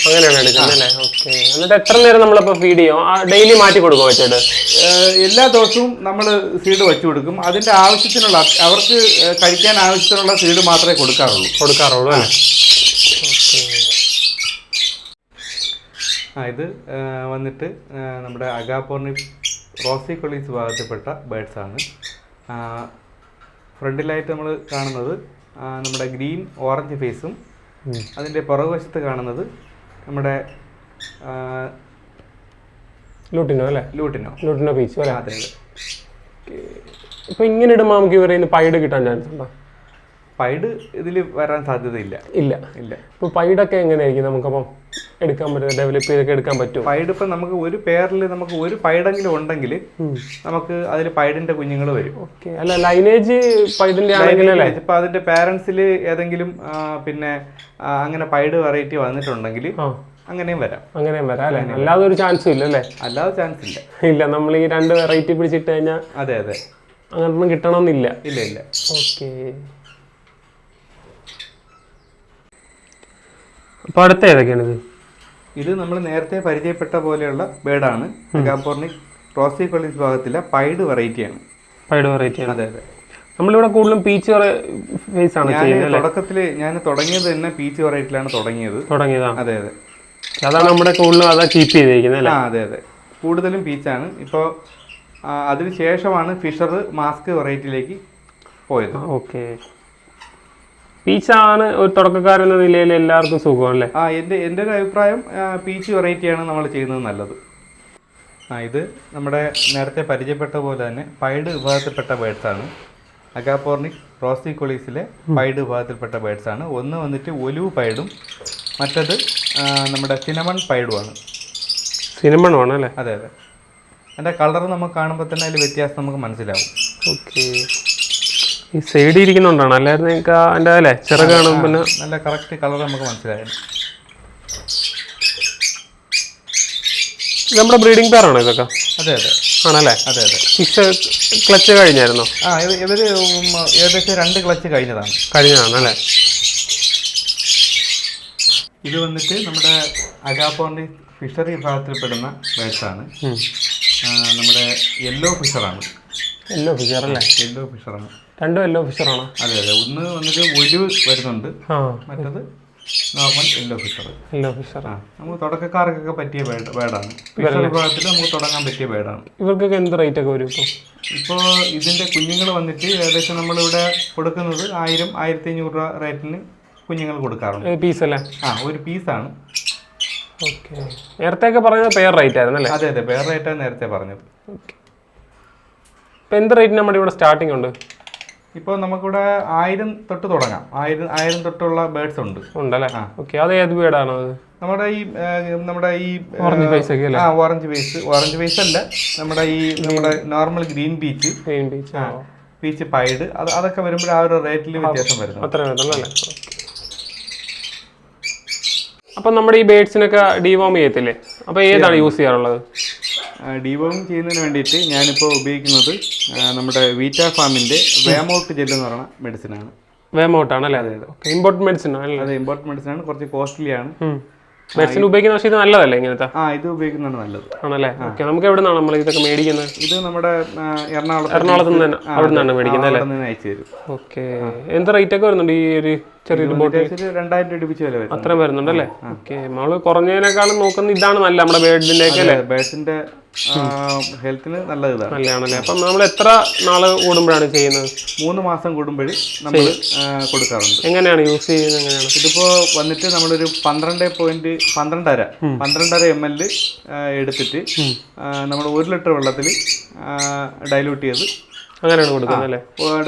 എന്നിട്ട് എത്ര നേരം നമ്മളിപ്പോ ഫീഡ് ചെയ്യും? ഡെയിലി മാറ്റി കൊടുക്കും വെച്ചിട്ട്? എല്ലാ ദിവസവും നമ്മൾ സീഡ് വെച്ചു കൊടുക്കും. അതിന്റെ ആവശ്യത്തിനുള്ള, അവർക്ക് കഴിക്കാൻ ആവശ്യത്തിനുള്ള സീഡ് മാത്രമേ കൊടുക്കാറുള്ളൂ. ഇത് വന്നിട്ട് നമ്മുടെ അഗാപ്പോർണിസ് റോസിക്കൊളീസ് വിഭാഗത്തിൽപ്പെട്ട ബേഡ്സ് ആണ്. ഫ്രണ്ടിലായിട്ട് നമ്മൾ കാണുന്നത് നമ്മുടെ ഗ്രീൻ ഓറഞ്ച് ഫേസും അതിൻ്റെ പുറകുവശത്ത് കാണുന്നത് നമ്മുടെ ലൂട്ടിനോ പീച്ച് അല്ലേ? അതെ. ഇപ്പൊ ഇങ്ങനെ ഇടുമ്പോൾ നമുക്ക് ഇവരെ പൈഡ് കിട്ടാൻ ചാൻസ് ഉണ്ടോ? പൈഡ് ഇതിൽ വരാൻ സാധ്യതയില്ല. ഇല്ല. ഇപ്പൊ പൈഡൊക്കെ എങ്ങനെയായിരിക്കും നമുക്കപ്പം എടുക്കാൻ പറ്റും, ഡെവലപ്പ് ചെയ്തൊക്കെ എടുക്കാൻ പറ്റും? പൈഡ് ഇപ്പൊ നമുക്ക് ഒരു പെയറിൽ നമുക്ക് ഒരു പൈഡെങ്കിലും ഉണ്ടെങ്കിൽ നമുക്ക് അതിൽ പൈഡിന്റെ കുഞ്ഞുങ്ങൾ വരും. ഓക്കെ. അല്ല ലൈനേജ് പൈഡിന്റെ ആണെങ്കിലല്ലേ ഇപ്പൊ അതിന്റെ പാരന്റ്സിൽ ഏതെങ്കിലും പിന്നെ അങ്ങനെ പൈഡ് വെറൈറ്റി വന്നിട്ടുണ്ടെങ്കിൽ അങ്ങനെയും വരാം അല്ലേ? അല്ലാതെ ഒരു ചാൻസും ഇല്ല അല്ലേ? അല്ലാതെ ചാൻസ് ഇല്ല. നമ്മൾ ഈ 2 വെറൈറ്റി പിടിച്ചിട്ട് കഴിഞ്ഞാൽ അതെ അങ്ങനൊന്നും കിട്ടണമെന്നില്ല. ഇല്ല. ഓക്കെ. അപ്പൊ അടുത്ത ഏതൊക്കെയാണിത്? ഇത് നമ്മൾ നേരത്തെ പരിചയപ്പെട്ട പോലെയുള്ള ബേഡാണ്. അഗാപ്പോർണിസ് റോസിക്കൊളീസ് വിഭാഗത്തിലെ പൈഡ് വെറൈറ്റിയാണ്. അതെ. നമ്മളിവിടെ കൂടുതലും പീച്ച് ഫേസ് ആണ് ചെയ്യുന്നത്. തുടക്കത്തിൽ ഞാൻ തുടങ്ങിയത് തന്നെ പീച്ച് വെറൈറ്റിയിലാണ് തുടങ്ങിയത്. അതെ. അതാണ് നമ്മുടെ കൂടുതലും കീപ്പ് ചെയ്തിരിക്കുന്നത്. അതെ. കൂടുതലും പീച്ചാണ്. ഇപ്പോൾ അതിനുശേഷമാണ് ഫിഷർ മാസ്ക് വെറൈറ്റിയിലേക്ക് പോയത്. ഓക്കെ. പീച്ചാണ് ഒരു തുടക്കക്കാരെന്ന നിലയിൽ എല്ലാവർക്കും സുഖം അല്ലേ? എൻ്റെ ഒരു അഭിപ്രായം പീച്ച് വെറൈറ്റിയാണ് നമ്മൾ ചെയ്യുന്നത് നല്ലത്. ഇത് നമ്മുടെ നേരത്തെ പരിചയപ്പെട്ട പോലെ തന്നെ പൈഡ് വിഭാഗത്തിൽപ്പെട്ട ബേഡ്സാണ്. അഗാപ്പോർണിസ് റോസിക്കൊളീസിലെ പൈഡ് വിഭാഗത്തിൽപ്പെട്ട ബേഡ്സാണ്. ഒന്ന് വന്നിട്ട് ഒലിവ് പൈഡും മറ്റത് നമ്മുടെ സിനമൺ പൈഡുമാണ്. സിനമൺ അല്ലേ? അതെ. അതിൻ്റെ കളർ നമുക്ക് കാണുമ്പോൾ തന്നെ അതിൽ വ്യത്യാസം നമുക്ക് മനസ്സിലാവും. ഓക്കെ. ഈ സൈഡിൽ ഇരിക്കുന്നുണ്ടാണ് അല്ലായിരുന്നു അതിൻ്റെ അല്ലേ ചിറക് കാണുമ്പോൾ പിന്നെ നല്ല കറക്റ്റ് കളർ നമുക്ക് മനസ്സിലായിരുന്നു. നമ്മുടെ ബ്രീഡിംഗ് പെയറാണോ ഇതൊക്കെ? അതെ. ആണല്ലേ? അതെ. ക്ലച്ച് കഴിഞ്ഞായിരുന്നോ? ഇവര് ഏകദേശം 2 ക്ലച്ച് കഴിഞ്ഞതാണ് അല്ലേ? ഇത് വന്നിട്ട് നമ്മുടെ അഗാപ്പോർണിസ് ഫിഷറി വിഭാഗത്തിൽപ്പെടുന്ന ബേഡ്സാണ്. നമ്മുടെ യെല്ലോ ഫിഷറാണ്. യെല്ലോ ഫിഷർ അല്ലേ? യെല്ലോ ഫിഷറാണ്. 2 യെല്ലോ ഫിഷറാണോ? അതെ. ഒന്ന് വന്നിട്ട് ഒലിവ് വരുന്നുണ്ട്, മറ്റത് നോർമൽ യെല്ലോ ഫിഷർ. നമുക്ക് തുടക്കക്കാർക്കൊക്കെ പറ്റിയ ബേഡാണ്. ഫിഷർ വിഭാഗത്തിൽ നമുക്ക് തുടങ്ങാൻ പറ്റിയ ബേഡാണ്. ഇവർക്കൊക്കെ എന്ത് റേറ്റ് ഒക്കെ വരും ഇപ്പോൾ ഇതിന്റെ കുഞ്ഞുങ്ങൾ വന്നിട്ട് ഏകദേശം നമ്മളിവിടെ കൊടുക്കുന്നത് 1000-1500 രൂപ റേറ്റിന് കുഞ്ഞുങ്ങൾ കൊടുക്കാറുണ്ട്. പീസ് അല്ലേ? ഒരു പീസാണ്. ഓക്കെ. നേരത്തെ പറഞ്ഞത് പെയർ റേറ്റ് ആയിരുന്നു അല്ലേ? അതെ. പെയർ റേറ്റാണ് നേരത്തെ പറഞ്ഞത്. ഇപ്പം എന്ത് റേറ്റിന് നമ്മുടെ ഇവിടെ സ്റ്റാർട്ടിംഗ് ഉണ്ട്? ഇപ്പോൾ നമുക്കിവിടെ 1000 തൊട്ട് തുടങ്ങാം. 1000 തൊട്ടുള്ള ബേഡ്സ് ഉണ്ടല്ലേ? ഓക്കെ. അത് ഏത് ബേഡാണ്? നമ്മുടെ ഈ ഓറഞ്ച് ബേസ് അല്ല, നമ്മുടെ നോർമൽ ഗ്രീൻ പീച്ച് പൈഡ് അതൊക്കെ വരുമ്പോൾ ആ ഒരു റേറ്റിൽ വ്യത്യാസം വരുന്നു. അത്ര വരുന്നല്ലേ? അപ്പം നമ്മുടെ ഈ ബേഡ്സിനൊക്കെ ഡീവോം ചെയ്യത്തില്ലേ? അപ്പോൾ ഏതാണ് യൂസ് ചെയ്യാറുള്ളത്? ഡീവോമിങ് ചെയ്യുന്നതിന് വേണ്ടിയിട്ട് ഞാനിപ്പോൾ ഉപയോഗിക്കുന്നത് നമ്മുടെ വീറ്റ ഫാമിൻ്റെ വേമൗട്ട് ജെല്ല് എന്ന് പറയുന്ന മെഡിസിനാണ്. വേമൗട്ട് ആണല്ലേ? അതെ. ഇമ്പോർട്ട് മെഡിസിൻ ആണ്. അതെ, ഇമ്പോർട്ട് മെഡിസിനാണ്. കുറച്ച് കോസ്റ്റ്ലിയാണ്. മെഡിസിൻ ഉപയോഗിക്കുന്ന, പക്ഷേ ഇത് നല്ലതല്ലേ ഇങ്ങനത്തെ? ഇത് ഉപയോഗിക്കുന്നതാണ് നല്ലത്. ആണല്ലേ? ഓക്കെ. നമുക്ക് എവിടെ നിന്നാണ് നമ്മൾ ഇതൊക്കെ മേടിക്കുന്നത്? ഇത് നമ്മുടെ എറണാകുളത്ത് നിന്ന് അവിടെ നിന്നാണ് മേടിക്കുന്നത് അല്ലേ? അയച്ചു തരും. ഓക്കെ. എന്ത് റേറ്റ് ഒക്കെ വരുന്നുണ്ട് ഈ ഒരു ചെറിയൊരു ബോട്ടിൽ? 2000 രൂപ വില വരും. അത്രയും വരുന്നുണ്ടല്ലേ? ഓക്കെ. നമ്മള് കുറഞ്ഞതിനേക്കാളും നോക്കുന്നത് ഇതാണ് നല്ല നമ്മുടെ ബേഡിന്റെ ഒക്കെ അല്ലേ? ബേഡ്സിന്റെ ഹെൽത്തിന് നല്ലതാണല്ലേ? അപ്പം നമ്മൾ എത്ര നാള് കൂടുമ്പോഴാണ് ചെയ്യുന്നത്? 3 മാസം കൂടുമ്പോഴും നമ്മൾ കൊടുക്കാറുണ്ട്. എങ്ങനെയാണ് യൂസ് ചെയ്യുന്നത്? എങ്ങനെയാണ്? ഇതിപ്പോ വന്നിട്ട് നമ്മളൊരു 12.5 ml എടുത്തിട്ട് നമ്മൾ 1 ലിറ്റർ വെള്ളത്തിൽ ഡൈലൂട്ട് ചെയ്ത് അങ്ങനെയാണ് കൊടുക്കുന്നത് അല്ലേ?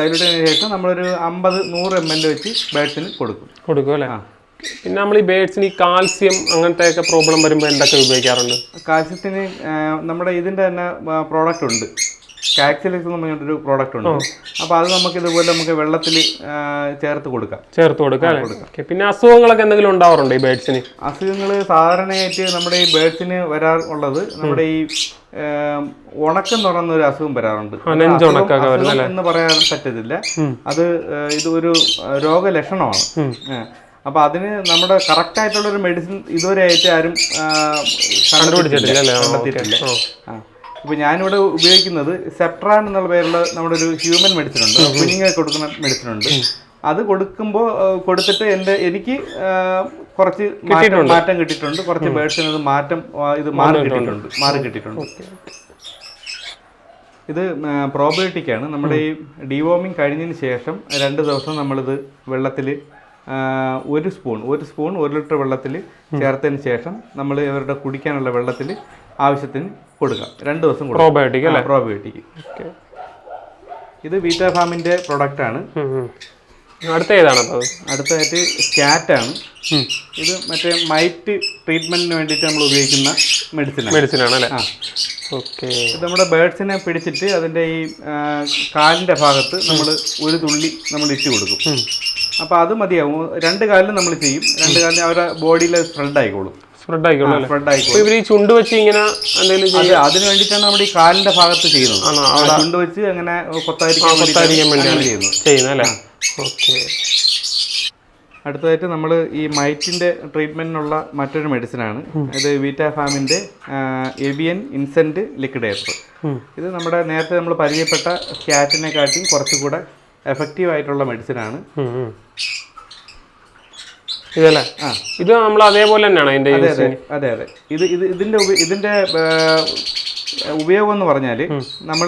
ഡൈലൂട്ട് ചെയ്തതിനു ശേഷം നമ്മളൊരു 50-100 ml വെച്ച് ബേഡ്സിന് കൊടുക്കും അല്ലേ? പിന്നെ നമ്മൾ ഈ ബേഡ്സിന് ഈ കാൽസ്യം അങ്ങനത്തെ ഒക്കെ പ്രോബ്ലം വരുമ്പോൾ എന്തൊക്കെ ഉപയോഗിക്കാറുണ്ട്? കാൽസ്യത്തിന് നമ്മുടെ ഇതിന്റെ തന്നെ പ്രോഡക്റ്റ് ഉണ്ട്, കാക്സിലിക്സ് എന്ന് പറഞ്ഞൊരു പ്രോഡക്റ്റ് ഉണ്ട്. അപ്പോൾ അത് നമുക്ക് ഇതുപോലെ നമുക്ക് വെള്ളത്തിൽ ചേർത്ത് കൊടുക്കാം. പിന്നെ അസുഖങ്ങളൊക്കെ എന്തെങ്കിലും ഉണ്ടാവാറുണ്ടോ ഈ ബേഡ്സിന്? അസുഖങ്ങൾ സാധാരണയായിട്ട് നമ്മുടെ ഈ ബേഡ്സിന് വരാറുള്ളത് നമ്മുടെ ഈ ഉണക്കം തുടങ്ങുന്ന ഒരു അസുഖം വരാറുണ്ട്. എന്ന് പറയാൻ പറ്റത്തില്ല. ഇത് ഒരു രോഗലക്ഷണമാണ്. അപ്പൊ അതിന് നമ്മുടെ കറക്റ്റ് ആയിട്ടുള്ള ഒരു മെഡിസിൻ ഇതുവരെ ആയിട്ട് ആരും കണ്ടെത്തിയിട്ടില്ല. ഇപ്പൊ ഞാനിവിടെ ഉപയോഗിക്കുന്നത് സെപ്ട്രാൻ എന്നുള്ള പേരുള്ള നമ്മുടെ ഒരു ഹ്യൂമൻ മെഡിസിൻ ഉണ്ട്, കുഞ്ഞുങ്ങൾക്ക് കൊടുക്കുന്ന മെഡിസിൻ ഉണ്ട്. അത് കൊടുത്തിട്ട് എനിക്ക് കുറച്ച് മാറ്റം കിട്ടിയിട്ടുണ്ട്. കുറച്ച് ബേഡ്സിന് ഇത് മാറി കിട്ടിയിട്ടുണ്ട്. ഇത് പ്രോബയോട്ടിക് ആണ്. നമ്മുടെ ഈ ഡിവോമിങ് കഴിഞ്ഞതിന് ശേഷം 2 ദിവസം നമ്മളിത് വെള്ളത്തിൽ 1 സ്പൂൺ 1 ലിറ്റർ വെള്ളത്തിൽ ചേർത്തതിന് ശേഷം നമ്മൾ ഇവരുടെ കുടിക്കാനുള്ള വെള്ളത്തിൽ ആവശ്യത്തിന് കൊടുക്കാം. 2 ദിവസം കൊടുക്കാം. പ്രോബയോട്ടിക്. ഇത് വീറ്റാ ഫാമിന്റെ പ്രൊഡക്റ്റ് ആണ്. അടുത്തതായിട്ട് സ്കാറ്റ് ആണ്. ഇത് മറ്റേ മൈറ്റ് ട്രീറ്റ്മെന്റിന് വേണ്ടിയിട്ട് നമ്മൾ ഉപയോഗിക്കുന്ന മെഡിസിൻ ആണ്. ഇത് നമ്മുടെ ബേഡ്സിനെ പിടിച്ചിട്ട് അതിന്റെ ഈ കാലിന്റെ ഭാഗത്ത് നമ്മൾ ഒരു തുള്ളി നമ്മൾ ഇട്ട് കൊടുക്കും. അപ്പൊ അത് മതിയാവും. 2 കാലിലും നമ്മൾ ചെയ്യും. 2 കാലിലും അവരുടെ ബോഡിയിൽ സ്പ്രെഡ് ആയിക്കോളും. ചുണ്ട് വെച്ച് ഇങ്ങനെ അതിന് വേണ്ടിയിട്ടാണ് നമ്മുടെ ഈ കാലിന്റെ ഭാഗത്ത് ചെയ്യുന്നത്. ചുണ്ട് വെച്ച് അങ്ങനെ കൊത്തായിരിക്കാൻ വേണ്ടിയാണ് ചെയ്യുന്നത്. അടുത്തതായിട്ട് നമ്മൾ ഈ മൈറ്റിന്റെ ട്രീറ്റ്മെന്റിനുള്ള മറ്റൊരു മെഡിസിനാണ്. ഇത് വീറ്റാ ഫാമിന്റെ എവിയൻ ഇൻസെന്റ് ലിക്വിഡേറ്റർ. ഇത് നമ്മുടെ നേരത്തെ നമ്മൾ പരിചയപ്പെട്ട സ്കാറ്റിനെ കാട്ടി കുറച്ചുകൂടെ എഫക്റ്റീവ് ആയിട്ടുള്ള മെഡിസിനാണ്. ഇതല്ലേ? ഇത് നമ്മൾ അതേപോലെ തന്നെയാണ്. അതെ. ഇതിന്റെ ഉപയോഗം എന്ന് പറഞ്ഞാൽ നമ്മൾ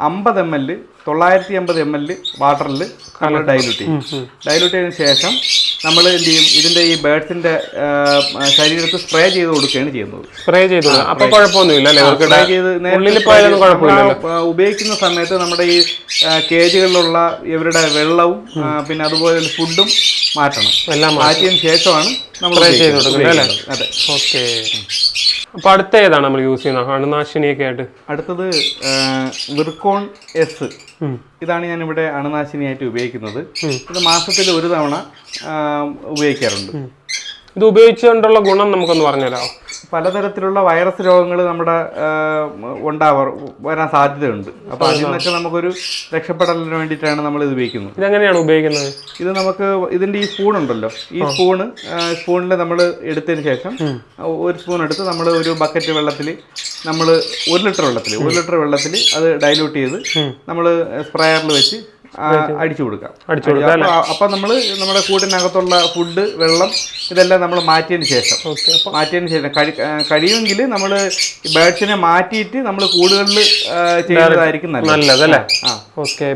50 ml 950 ml വാട്ടറിൽ നമ്മൾ ഡൈലൂട്ട് ചെയ്തതിനു ശേഷം നമ്മൾ എന്ത് ചെയ്യും, ഇതിന്റെ ഈ ബേഡ്സിന്റെ ശരീരത്ത് സ്പ്രേ ചെയ്ത് കൊടുക്കുകയാണ് ചെയ്യുന്നത്. ഉപയോഗിക്കുന്ന സമയത്ത് നമ്മുടെ ഈ കേജുകളിലുള്ള ഇവരുടെ വെള്ളവും പിന്നെ അതുപോലെ ഫുഡും മാറ്റണം. മാറ്റിയതിനു ശേഷമാണ് നമ്മൾ അതെ. ഓക്കെ. അപ്പൊ അടുത്ത ഏതാണ് നമ്മൾ യൂസ് ചെയ്യുന്നത് അണുനാശിനിയൊക്കെ ആയിട്ട്? അടുത്തത് വിർക്കോൺ എസ്. ഇതാണ് ഞാൻ ഇവിടെ അണുനാശിനിയായിട്ട് ഉപയോഗിക്കുന്നത്. ഇത് മാസത്തിൽ 1 തവണ ഉപയോഗിക്കാറുണ്ട്. ഇത് ഉപയോഗിച്ചുകൊണ്ടുള്ള ഗുണം നമുക്കൊന്ന് പറഞ്ഞുതരാമോ? പലതരത്തിലുള്ള വൈറസ് രോഗങ്ങൾ നമ്മുടെ വരാൻ സാധ്യതയുണ്ട്. അപ്പോൾ അതിൽ നിന്നൊക്കെ നമുക്കൊരു രക്ഷപ്പെടലിന് വേണ്ടിയിട്ടാണ് നമ്മൾ ഇത് ഉപയോഗിക്കുന്നത്. ഇതെങ്ങനെയാണ് ഉപയോഗിക്കുന്നത്? ഇത് നമുക്ക് ഇതിന്റെ ഈ സ്പൂൺ ഉണ്ടല്ലോ, ഈ സ്പൂണിൽ നമ്മൾ എടുത്തതിന് ശേഷം 1 സ്പൂൺ എടുത്ത് നമ്മൾ ഒരു ബക്കറ്റ് വെള്ളത്തിൽ നമ്മൾ 1 ലിറ്റർ വെള്ളത്തിൽ അത് ഡൈലൂട്ട് ചെയ്ത് നമ്മൾ സ്പ്രേയറിൽ വെച്ച് അടിച്ചു കൊടുക്കാം. അപ്പൊ നമ്മൾ നമ്മുടെ കൂട്ടിനകത്തുള്ള ഫുഡ്, വെള്ളം ഇതെല്ലാം നമ്മൾ മാറ്റിയതിന് ശേഷം കഴിയുമെങ്കിൽ നമ്മൾ ബേഡ്സിനെ മാറ്റിയിട്ട് നമ്മൾ കൂടുകളിൽ ചെയ്യുന്നതായിരിക്കും നല്ലതല്ലേ?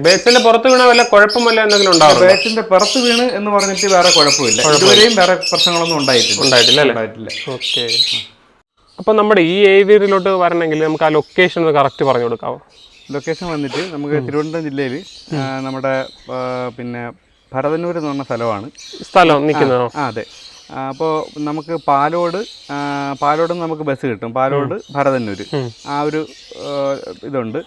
ബേഡ്സിന്റെ പുറത്ത് വീണ വല്ല കുഴപ്പമല്ല എന്തെങ്കിലും ഉണ്ടാവും? ബേഡ്സിന്റെ പുറത്ത് വീണ് എന്ന് പറഞ്ഞിട്ട് വേറെ കുഴപ്പമില്ല. ഇതുവരെയും വേറെ പ്രശ്നങ്ങളൊന്നും ഉണ്ടായിട്ടില്ല. ഓക്കെ. അപ്പൊ നമ്മുടെ ഈ ഏരിയയിലോട്ട് വരണമെങ്കിൽ നമുക്ക് ആ ലൊക്കേഷൻ ഒന്ന് കറക്റ്റ് പറഞ്ഞു കൊടുക്കാവോ? ലൊക്കേഷൻ വന്നിട്ട് നമുക്ക് തിരുവനന്തപുരം ജില്ലയിൽ നമ്മുടെ പിന്നെ ഭരതന്നൂർ എന്ന് പറഞ്ഞ സ്ഥലം നിൽക്കുന്നതോ? അതെ. അപ്പോൾ നമുക്ക് പാലോട് നമുക്ക് ബസ് കിട്ടും. പാലോട് ഭരതന്നൂർ ആ ഒരു ഇതുണ്ട്.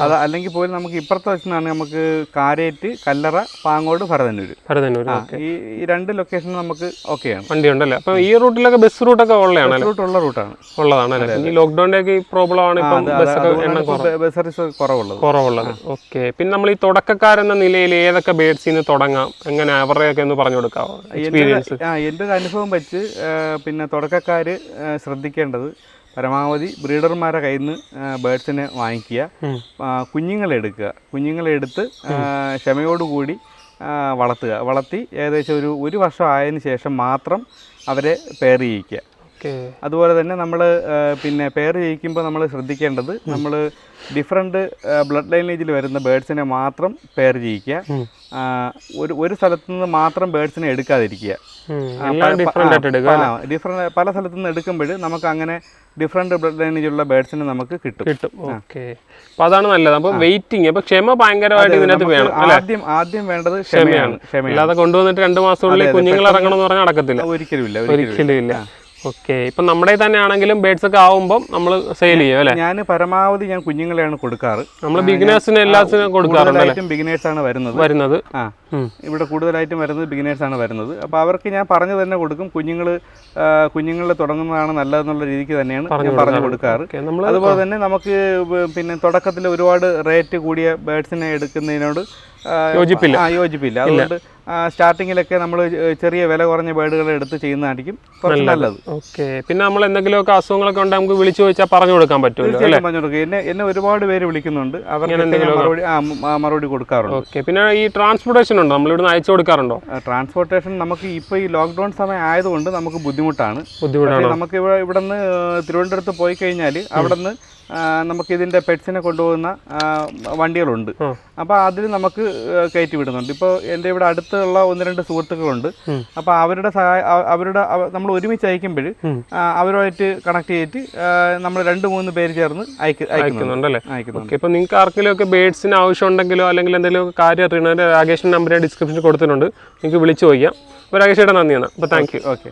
അത് അല്ലെങ്കിൽ പോലും നമുക്ക് ഇപ്പുറത്തെ വെച്ചാണ് നമുക്ക് കാരേറ്റ്, കല്ലറ, പാങ്ങോട്, ഭരതന്നൂർ. ഈ 2 ലൊക്കേഷൻ നമുക്ക് ഓക്കെയാണ്. വണ്ടി ഉണ്ടല്ലേ? അപ്പൊ ഈ റൂട്ടിലൊക്കെ ബസ് റൂട്ടൊക്കെ ഉള്ളതാണ്. ഉള്ളതാണ്. ഈ ലോക്ക്ഡൌണിന്റെ ഒക്കെ പ്രോബ്ലം ആണ് ബസ് സർവീസ് കുറവുള്ളത്. ഓക്കെ. പിന്നെ നമ്മൾ ഈ തുടക്കക്കാരെന്ന നിലയിൽ ഏതൊക്കെ ബേഡ്സിന് തുടങ്ങാം, എങ്ങനെ അവരുടെയൊക്കെ ഒന്ന് പറഞ്ഞു കൊടുക്കാവോ? എക്സ്പീരിയൻസ് എൻ്റെ ഒരു അനുഭവം വെച്ച് പിന്നെ തുടക്കക്കാർ ശ്രദ്ധിക്കേണ്ടത് പരമാവധി ബ്രീഡർമാരുടെ കയ്യിൽ നിന്ന് ബേഡ്സിനെ വാങ്ങിക്കുക. കുഞ്ഞുങ്ങളെടുത്ത് ക്ഷമയോടുകൂടി വളർത്തി ഏകദേശം ഒരു വർഷം ആയതിനു ശേഷം മാത്രം അവരെ പെയർ ചെയ്യിക്കുക. അതുപോലെ തന്നെ നമ്മൾ പിന്നെ പെയർ ചെയ്യിക്കുമ്പോൾ നമ്മൾ ശ്രദ്ധിക്കേണ്ടത് നമ്മൾ ഡിഫറെൻറ്റ് ബ്ലഡ് ലൈനേജിൽ വരുന്ന ബേഡ്സിനെ മാത്രം പെയർ ചെയ്യിക്കുക. ഒരു സ്ഥലത്തു നിന്ന് മാത്രം ബേഡ്സിനെ എടുക്കാതിരിക്കുക. പല സ്ഥലത്തു നിന്ന് എടുക്കുമ്പോൾ നമുക്ക് അങ്ങനെ ഡിഫറെന്റ് ബ്ലഡ് ലൈനേജുള്ള ബേഡ്സിനെ നമുക്ക് കിട്ടും. ഓക്കെ. അപ്പോൾ അതാണ് നല്ലത്. അപ്പോൾ വെയിറ്റിംഗ്, അപ്പോൾ ക്ഷമ ഭയങ്കരമായിട്ട് ഇതിനകത്ത് വേണം. ആദ്യം വേണ്ടത് ക്ഷമയാണ്. അല്ലാതെ കൊണ്ടുവന്നിട്ട് 2 മാസത്തിനുള്ളിൽ കുഞ്ഞുങ്ങൾ ഇറങ്ങണം എന്ന് പറഞ്ഞാൽ നടക്കത്തില്ല. ഒരിക്കലും ഇല്ല. ഓക്കെ. ഇപ്പം നമ്മുടെ തന്നെ ആണെങ്കിലും ബേഡ്സ് ഒക്കെ ആവുമ്പോൾ നമ്മൾ സെയിൽ ചെയ്യും അല്ലേ? ഞാൻ പരമാവധി കുഞ്ഞുങ്ങളെയാണ് കൊടുക്കാറ്. നമ്മൾ ബിഗിനേഴ്സിന് എല്ലാത്തിനും കൊടുക്കാറുണ്ട്. ബിഗിനേഴ്സാണ് വരുന്നത്. ഇവിടെ കൂടുതലായിട്ടും വരുന്നത് ബിഗിനേഴ്സാണ് വരുന്നത്. അപ്പോൾ അവർക്ക് ഞാൻ പറഞ്ഞു തന്നെ കൊടുക്കും. കുഞ്ഞുങ്ങൾ തുടങ്ങുന്നതാണ് നല്ലതെന്നുള്ള രീതിക്ക് തന്നെയാണ് ഞാൻ പറഞ്ഞു കൊടുക്കാറ്. അതുപോലെ തന്നെ നമുക്ക് പിന്നെ തുടക്കത്തിൽ ഒരുപാട് റേറ്റ് കൂടിയ ബേഡ്സിനെ എടുക്കുന്നതിനോട് യോജിപ്പില്ല. അതുകൊണ്ട് സ്റ്റാർട്ടിങ്ങിലൊക്കെ നമ്മൾ ചെറിയ വില കുറഞ്ഞ ബേഡുകളെ എടുത്ത് ചെയ്യുന്നതായിരിക്കും കുറച്ച് നല്ലത്. ഓക്കെ. പിന്നെ നമ്മൾ എന്തെങ്കിലുമൊക്കെ അസുഖങ്ങളൊക്കെ ഉണ്ടെങ്കിൽ നമുക്ക് വിളിച്ചു ചോദിച്ചാൽ പറഞ്ഞു കൊടുക്കാൻ പറ്റുമല്ലോ അല്ലേ? പറഞ്ഞു കൊടുക്കും. എന്നെ ഒരുപാട് പേര് വിളിക്കുന്നുണ്ട്, അവർക്ക് മറുപടി കൊടുക്കാറുണ്ട്. ഓക്കെ. പിന്നെ ഈ ട്രാൻസ്പോർട്ടേഷൻ ഉണ്ടോ? നമ്മളിവിടുന്ന് അയച്ചു കൊടുക്കാറുണ്ടോ? ട്രാൻസ്പോർട്ടേഷൻ നമുക്ക് ഇപ്പോൾ ഈ ലോക്ക്ഡൗൺ സമയം ആയതുകൊണ്ട് നമുക്ക് ബുദ്ധിമുട്ടാണ്. നമുക്ക് ഇവിടെ നിന്ന് തിരുവനന്തപുരത്ത് പോയി കഴിഞ്ഞാൽ അവിടെ നിന്ന് നമുക്ക് ഇതിൻ്റെ പെറ്റ്സിനെ കൊണ്ടുപോകുന്ന വണ്ടികളുണ്ട്. അപ്പോൾ അതിൽ നമുക്ക് കയറ്റി വിടുന്നുണ്ട്. ഇപ്പോൾ എൻ്റെ ഇവിടെ അടുത്തുള്ള 1-2 സുഹൃത്തുക്കളുണ്ട്. അപ്പോൾ അവരുടെ നമ്മൾ ഒരുമിച്ച് അയക്കുമ്പോൾ അവരുമായിട്ട് കണക്ട് ചെയ്തിട്ട് നമ്മൾ 2-3 പേര് ചേർന്ന് അയക്കുന്നുണ്ടല്ലേ? ഓക്കെ. ഇപ്പോൾ നിങ്ങൾക്ക് ആർക്കെങ്കിലും ഒക്കെ ബേഡ്സിന് ആവശ്യം ഉണ്ടെങ്കിലോ അല്ലെങ്കിൽ എന്തെങ്കിലും കാര്യം അറിയണമെങ്കിൽ രാകേഷിൻ്റെ നമ്പർ ഡിസ്ക്രിപ്ഷനിൽ കൊടുത്തിട്ടുണ്ട്, നിങ്ങൾക്ക് വിളിച്ചു ചോദിക്കാം. അപ്പോൾ രാകേഷ് ചേട്ടാ നന്ദിയാണ്. അപ്പോൾ താങ്ക് യു. ഓക്കെ.